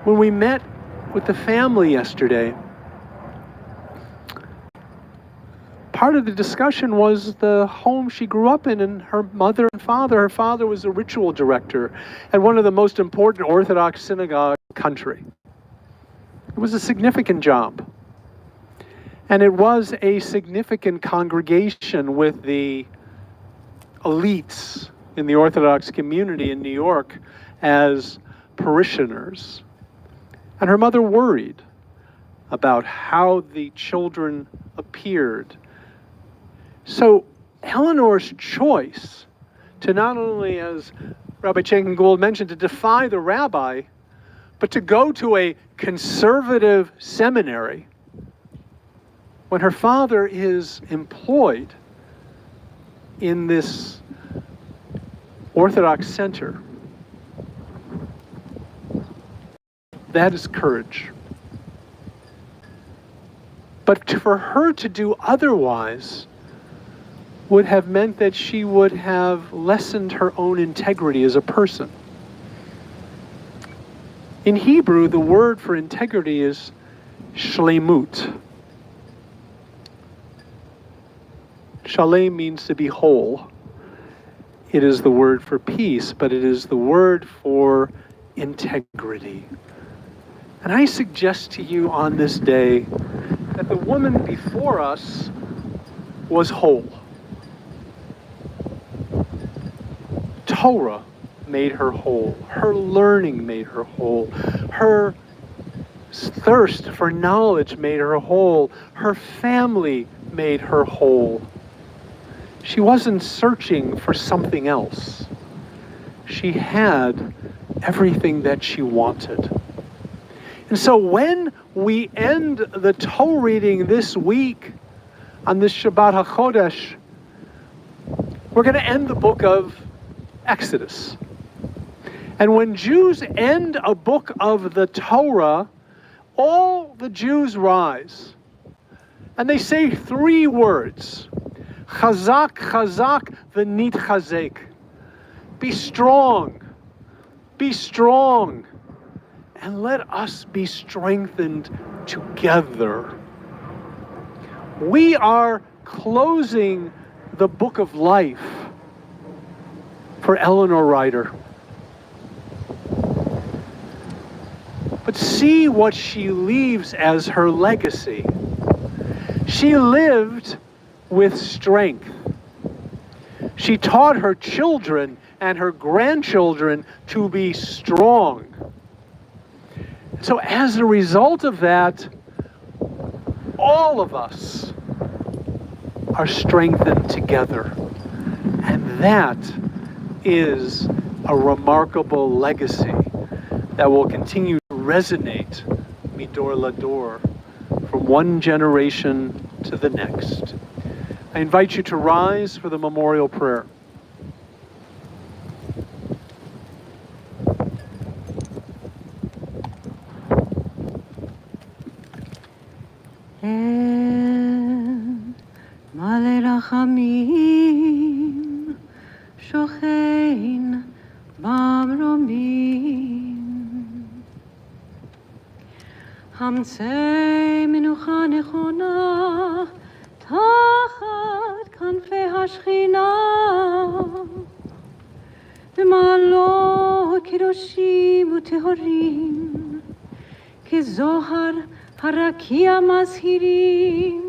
When we met with the family yesterday, part of the discussion was the home she grew up in and her mother and father. Her father was a ritual director at one of the most important Orthodox synagogues in the country. It was a significant job. And it was a significant congregation with the elites in the Orthodox community in New York as parishioners. And her mother worried about how the children appeared. So Eleanor's choice to not only, as Rabbi Chen Gould mentioned, to defy the rabbi, but to go to a conservative seminary when her father is employed in this Orthodox center. That is courage. But for her to do otherwise would have meant that she would have lessened her own integrity as a person. In Hebrew, the word for integrity is shlemut. Shalem means to be whole. It is the word for peace, but it is the word for integrity. And I suggest to you on this day that the woman before us was whole. Torah made her whole. Her learning made her whole. Her thirst for knowledge made her whole. Her family made her whole. She wasn't searching for something else. She had everything that she wanted. And so when we end the Torah reading this week on this Shabbat HaChodesh, we're going to end the book of Exodus. And when Jews end a book of the Torah, all the Jews rise. And they say three words. Chazak, chazak, v'nitchazek. Be strong. Be strong. And let us be strengthened together. We are closing the book of life for Eleanor Reiter. But see what she leaves as her legacy. She lived with strength. She taught her children and her grandchildren to be strong. So as a result of that, all of us are strengthened together. And that is a remarkable legacy that will continue to resonate midor lador from one generation to the next. I invite you to rise for the memorial prayer. מלא רחמים, שוכן במרומים. המצא מנוחה נכונה, תחת כנפי השכינה. במעלות קדושים וטהורים, כזוהר הרקיע מזהירים.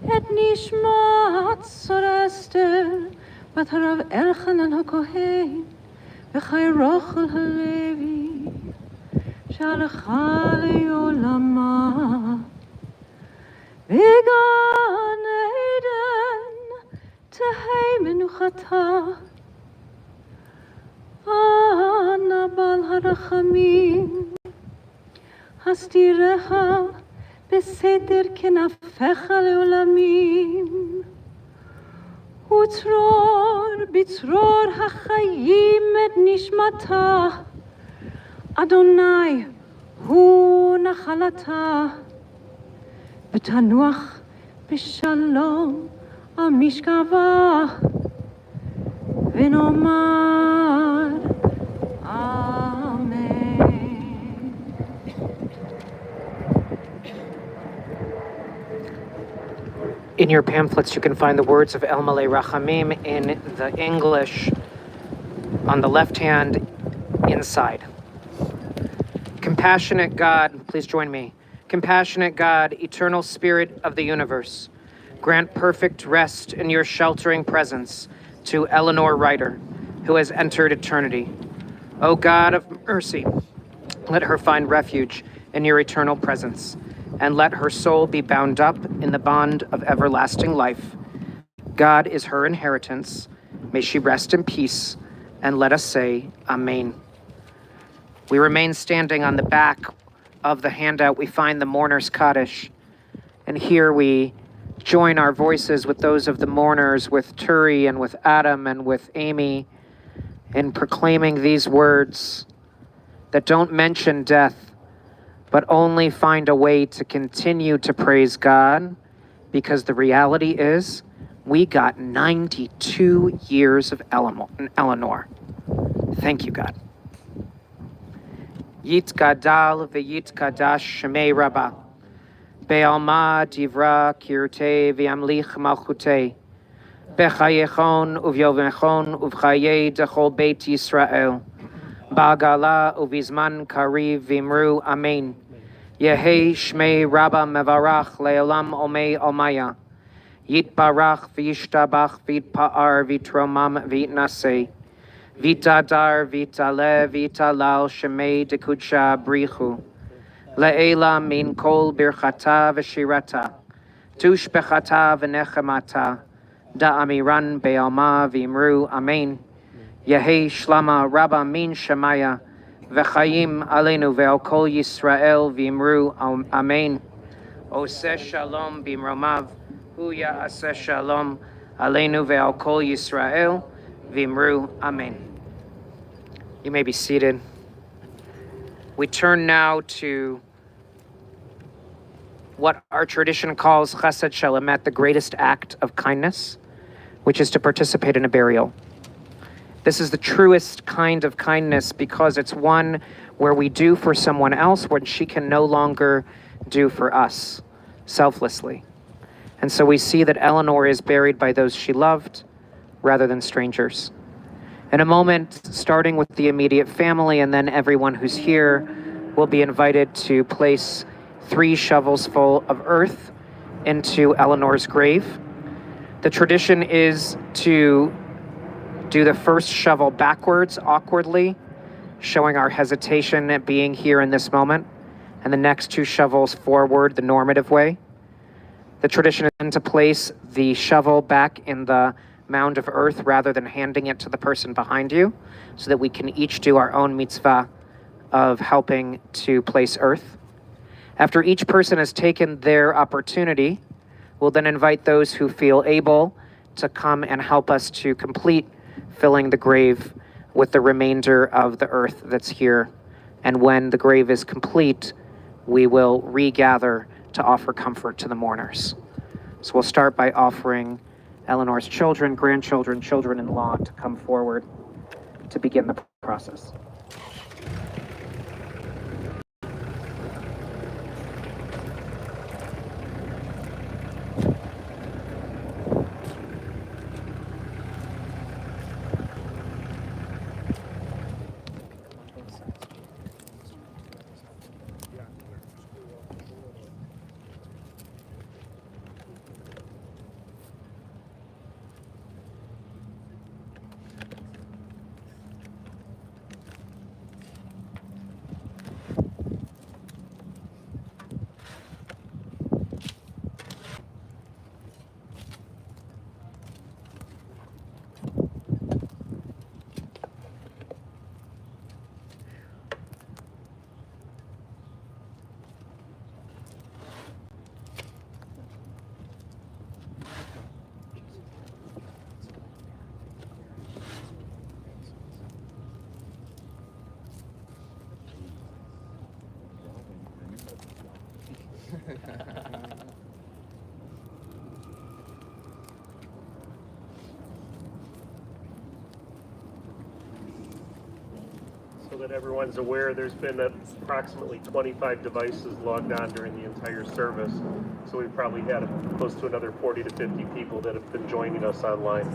את נשמת שרה אסתר, בת הרב אלחנן הכהן, וחי רוחל הלוי, שהלכה לעולמה. בגן עדן תהי מנוחתה, אנא בעל הרחמים, הסתיריה בסדר כנפיך לעולמים, וצרור בצרור החיים את נשמתה, אדוני הוא נחלתה, ותנוח בשלום על משכבה, ונאמר אמן. In your pamphlets, you can find the words of El Malei Rachamim in the English on the left hand inside. Compassionate God, please join me. Compassionate God, eternal spirit of the universe, grant perfect rest in your sheltering presence to Eleanor Reiter, who has entered eternity. O God of mercy, let her find refuge in your eternal presence, and let her soul be bound up in the bond of everlasting life. God is her inheritance. May she rest in peace, and let us say, Amen. We remain standing on the back of the handout. We find the mourner's Kaddish, and here we join our voices with those of the mourners, with Turi and with Adam and with Amy, in proclaiming these words that don't mention death, but only find a way to continue to praise God, because the reality is We got 92 years of Eleanor. Thank you, God. Yit gadal v'yit kadash shemei rabba. Be'alma divra kirte v'yamlich malchute. Bechayechon uv'yovechon uv'chaye dechol beit Yisrael. Ba'gala uv'izman kariv v'imru amen. Yehei shmei rabba mevarach le'olam omei omaya. Yitbarach v'yishtabach v'yitpa'ar v'yitromam v'yitnaseh. Vitadar vitale vitalal shemei dekudsha brichu. Le'ela min kol birchata v'shirata. Tush bechata v'nechemata. Da'amiran be'alma v'imru amen. Yehei shlama rabba min shemaya. V'chayim aleinu ve'al kol Yisrael v'imru amen. Oseh shalom b'imromav. Huya aseh shalom aleinu ve'al kol Yisrael v'imru amen. You may be seated. We turn now to what our tradition calls chesed shel emet, the greatest act of kindness, which is to participate in a burial. This is the truest kind of kindness because it's one where we do for someone else what she can no longer do for us, selflessly. And so we see that Eleanor is buried by those she loved rather than strangers. In a moment, starting with the immediate family and then everyone who's here, will be invited to place 3 shovels full of earth into Eleanor's grave. The tradition is to do the first shovel backwards, awkwardly, showing our hesitation at being here in this moment, and the next 2 shovels forward, the normative way. The tradition is then to place the shovel back in the mound of earth rather than handing it to the person behind you, so that we can each do our own mitzvah of helping to place earth. After each person has taken their opportunity, we'll then invite those who feel able to come and help us to complete filling the grave with the remainder of the earth that's here. And when the grave is complete, we will regather to offer comfort to the mourners. So we'll start by offering Eleanor's children, grandchildren, children-in-law to come forward to begin the process. So that everyone's aware, there's been approximately 25 devices logged on during the entire service. So we've probably had close to another 40 to 50 people that have been joining us online.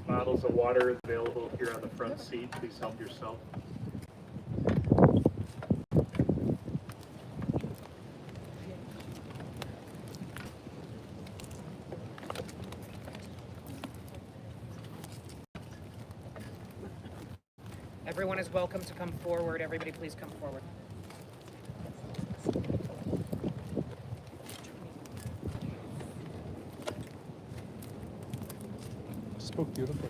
Bottles of water available here on the front seat. Please help yourself. welcome to come forward. Everybody, please come forward. Spoke beautifully.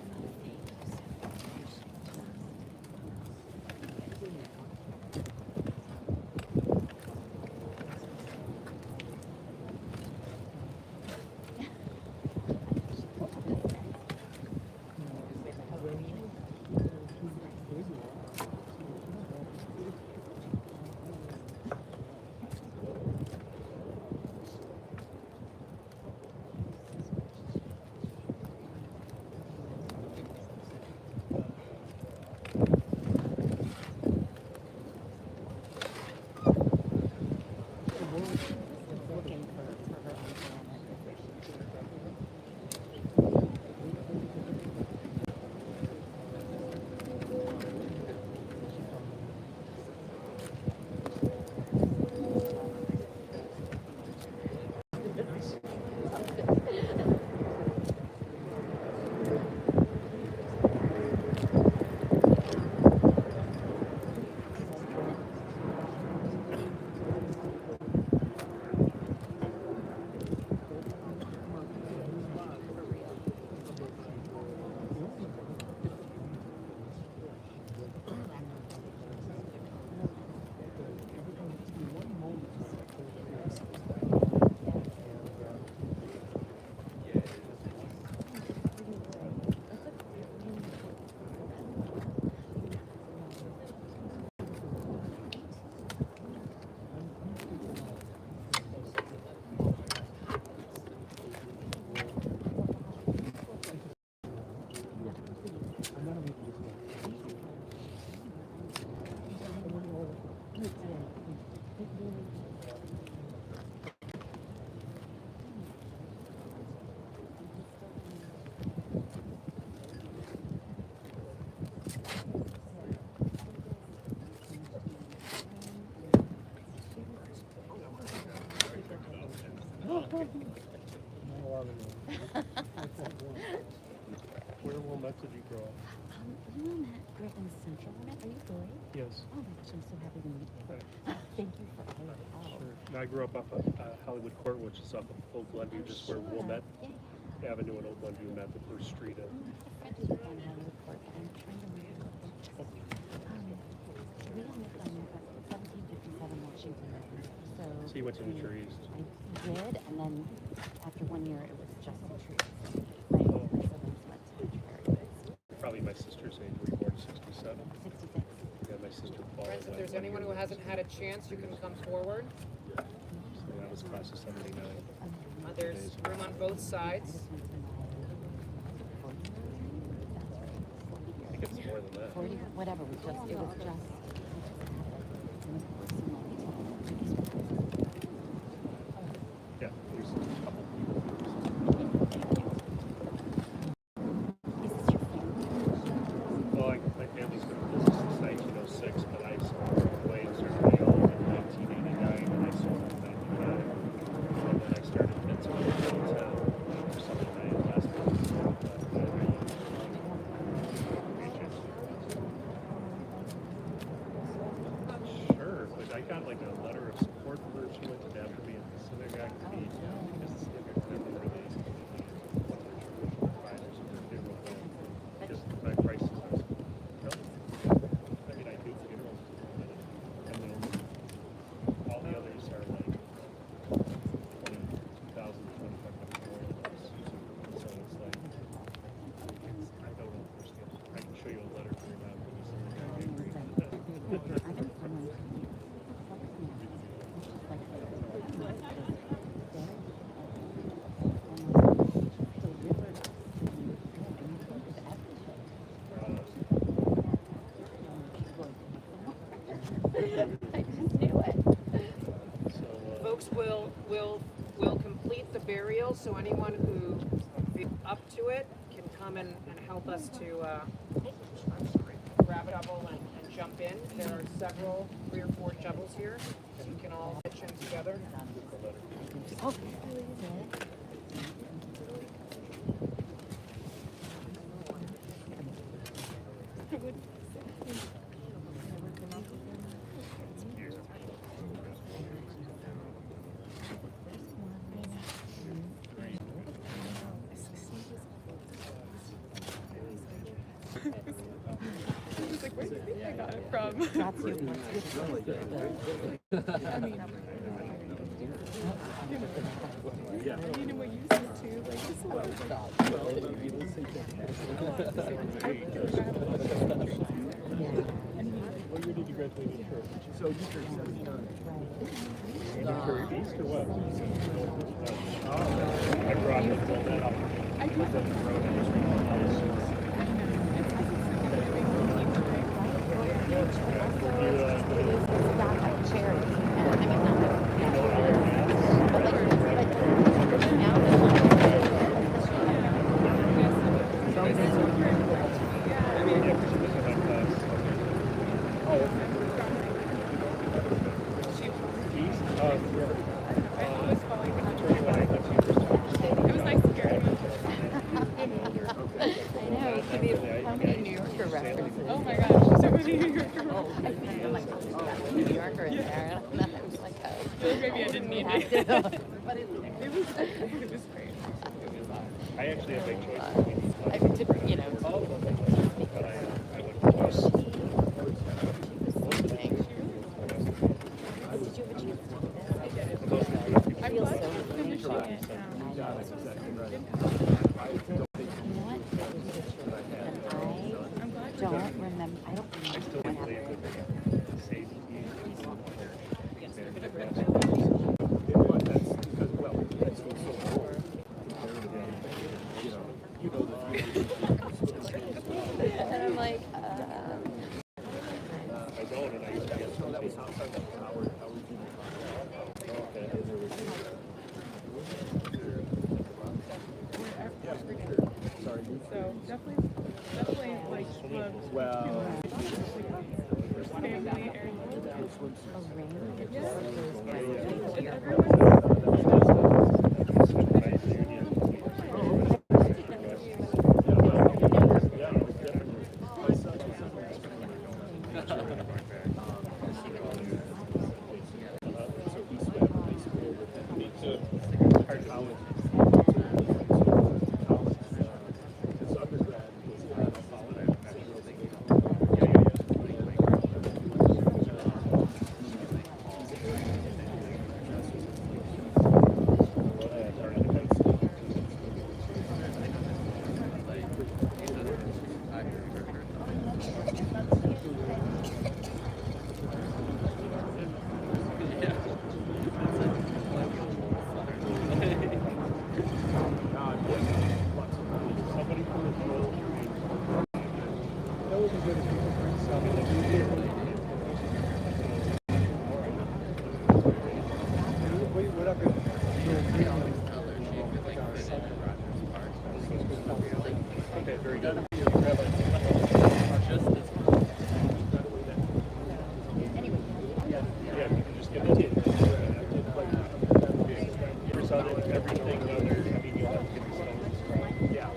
Where Wilmette did you grow up? You met Great in Central. Are you boy? Yes. Oh my gosh, I'm so happy to meet you. Okay. Thank you for all your help. Sure. And I grew up off of Hollywood Court, which is off of Old Glenview, just where Wilmette Avenue and Old Glenview met, the first street in. My friend is on Hollywood Court, but I'm trying to remember what it is. We lived on 1757 Washington Avenue. So you went to New Jersey East? I did, and then after 1 year, it was just the trees. My siblings went to Terry. Probably my sister's age. Were you born 67? 66. Yeah, my sister Paul. Friends, if there's anyone who hasn't had a chance, you can come forward. So that was class of 79. There's room on both sides. I think it's more than that. 40, whatever, it was just. Yeah, there's a couple people. Is this your family? Well, my family's been in business since 1906, but I sold away and started my own in 1989, and I sold in 99. And then I started Vincent in 2010, or something like that last month. Sure, but I got like a letter of support for her. She went to that for being the synagogue lead, because the synagogue never really what their traditional providers of their funeral home. Just my prices are no. I mean, I do funerals, and then all the others are like 20,000, 2,500 more or less. So it's like, I don't understand. I can show you a letter for that for the synagogue. I agree. I just knew it. So, Folks will complete the burial, so anyone who is up to it can come and help us to grab a shovel and jump in. There are several, 3 or 4 shovels here, so you can all pitch in together. Oh, That's you. East or what? I brought that up. How many New Yorker references? Oh my gosh, so many New Yorker references. I think I'm like, New Yorker in there. And I was like, oh. Maybe I didn't need it. It was great. I actually have a choice. I did, you know. But I would choose. Did you have a chance to do this? I feel so I don't remember. I don't remember what happened. And I'm like, I don't, and I used to get so that was outside the tower. So definitely like family Okay, very good. Yeah, you can just give it to you. Here's how that everything other, I mean, you'll have to get the stones. Yeah.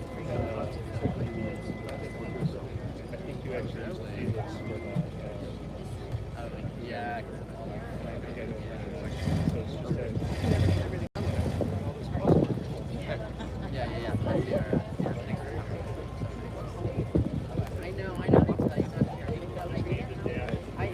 I think you actually have to do this with, Yeah. so it's just that. I know. I am.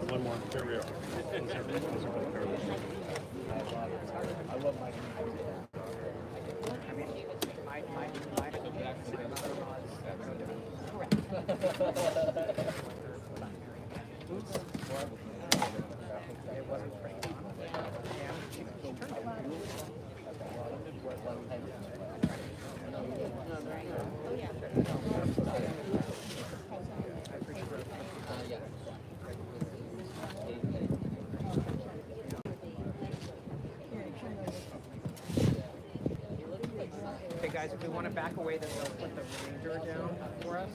One more. There we Okay, guys, if we want to back away, then they'll put the ranger down for us.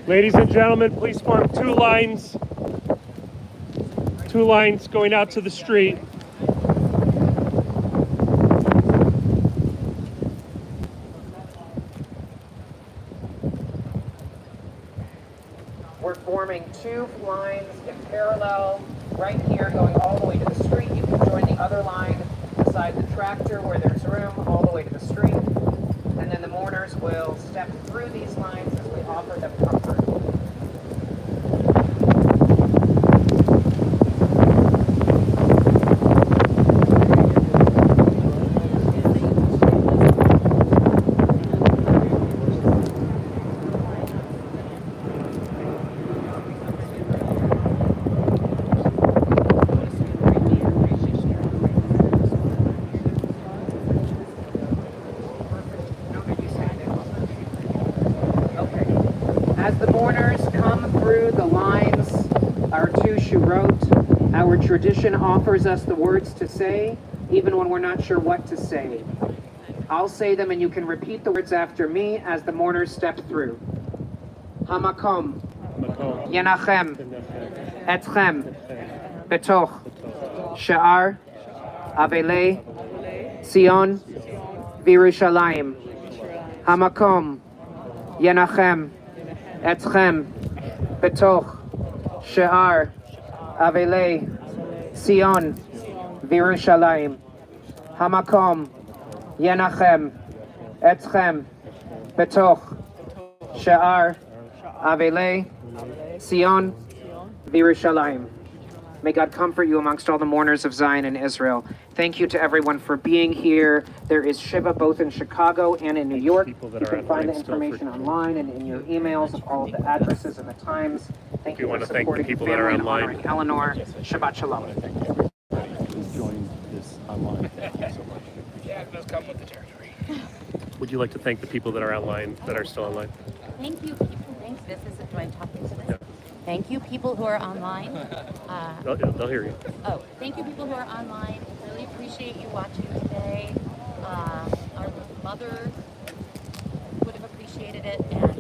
Ladies and gentlemen, please form two lines going out to the street. We're forming two lines in parallel right here going all the way to the street. You can join the other line beside the tractor where there's room all the way to the street. And then the mourners will step through these lines as we offer them comfort. As the mourners come through the lines, our two shirot, our tradition offers us the words to say, even when we're not sure what to say. I'll say them and you can repeat the words after me as the mourners step through. Hamakom. ינחם אתכם בתוך שאר אבלי ציון וירושלים. המקום ינחם אתכם בתוך שאר אבלי ציון וירושלים. המקום ינחם אתכם בתוך שאר אבלי ציון וירושלים. May God comfort you amongst all the mourners of Zion and Israel. Thank you to everyone for being here. There is Shiva both in Chicago and in New York. You can find the information online and in your emails of all of the addresses and the times. Thank you for supporting the family and honoring Eleanor. Shabbat Shalom. Join this online. Thank you so much. Yeah, it does come with the territory. Would you like to thank the people that are online, that are still online? Thank you, people. Thanks. This is do I talk into this? Thank you, people who are online. They'll hear you. Oh, thank you, people who are online. Really appreciate you watching today. Our mother would have appreciated it, and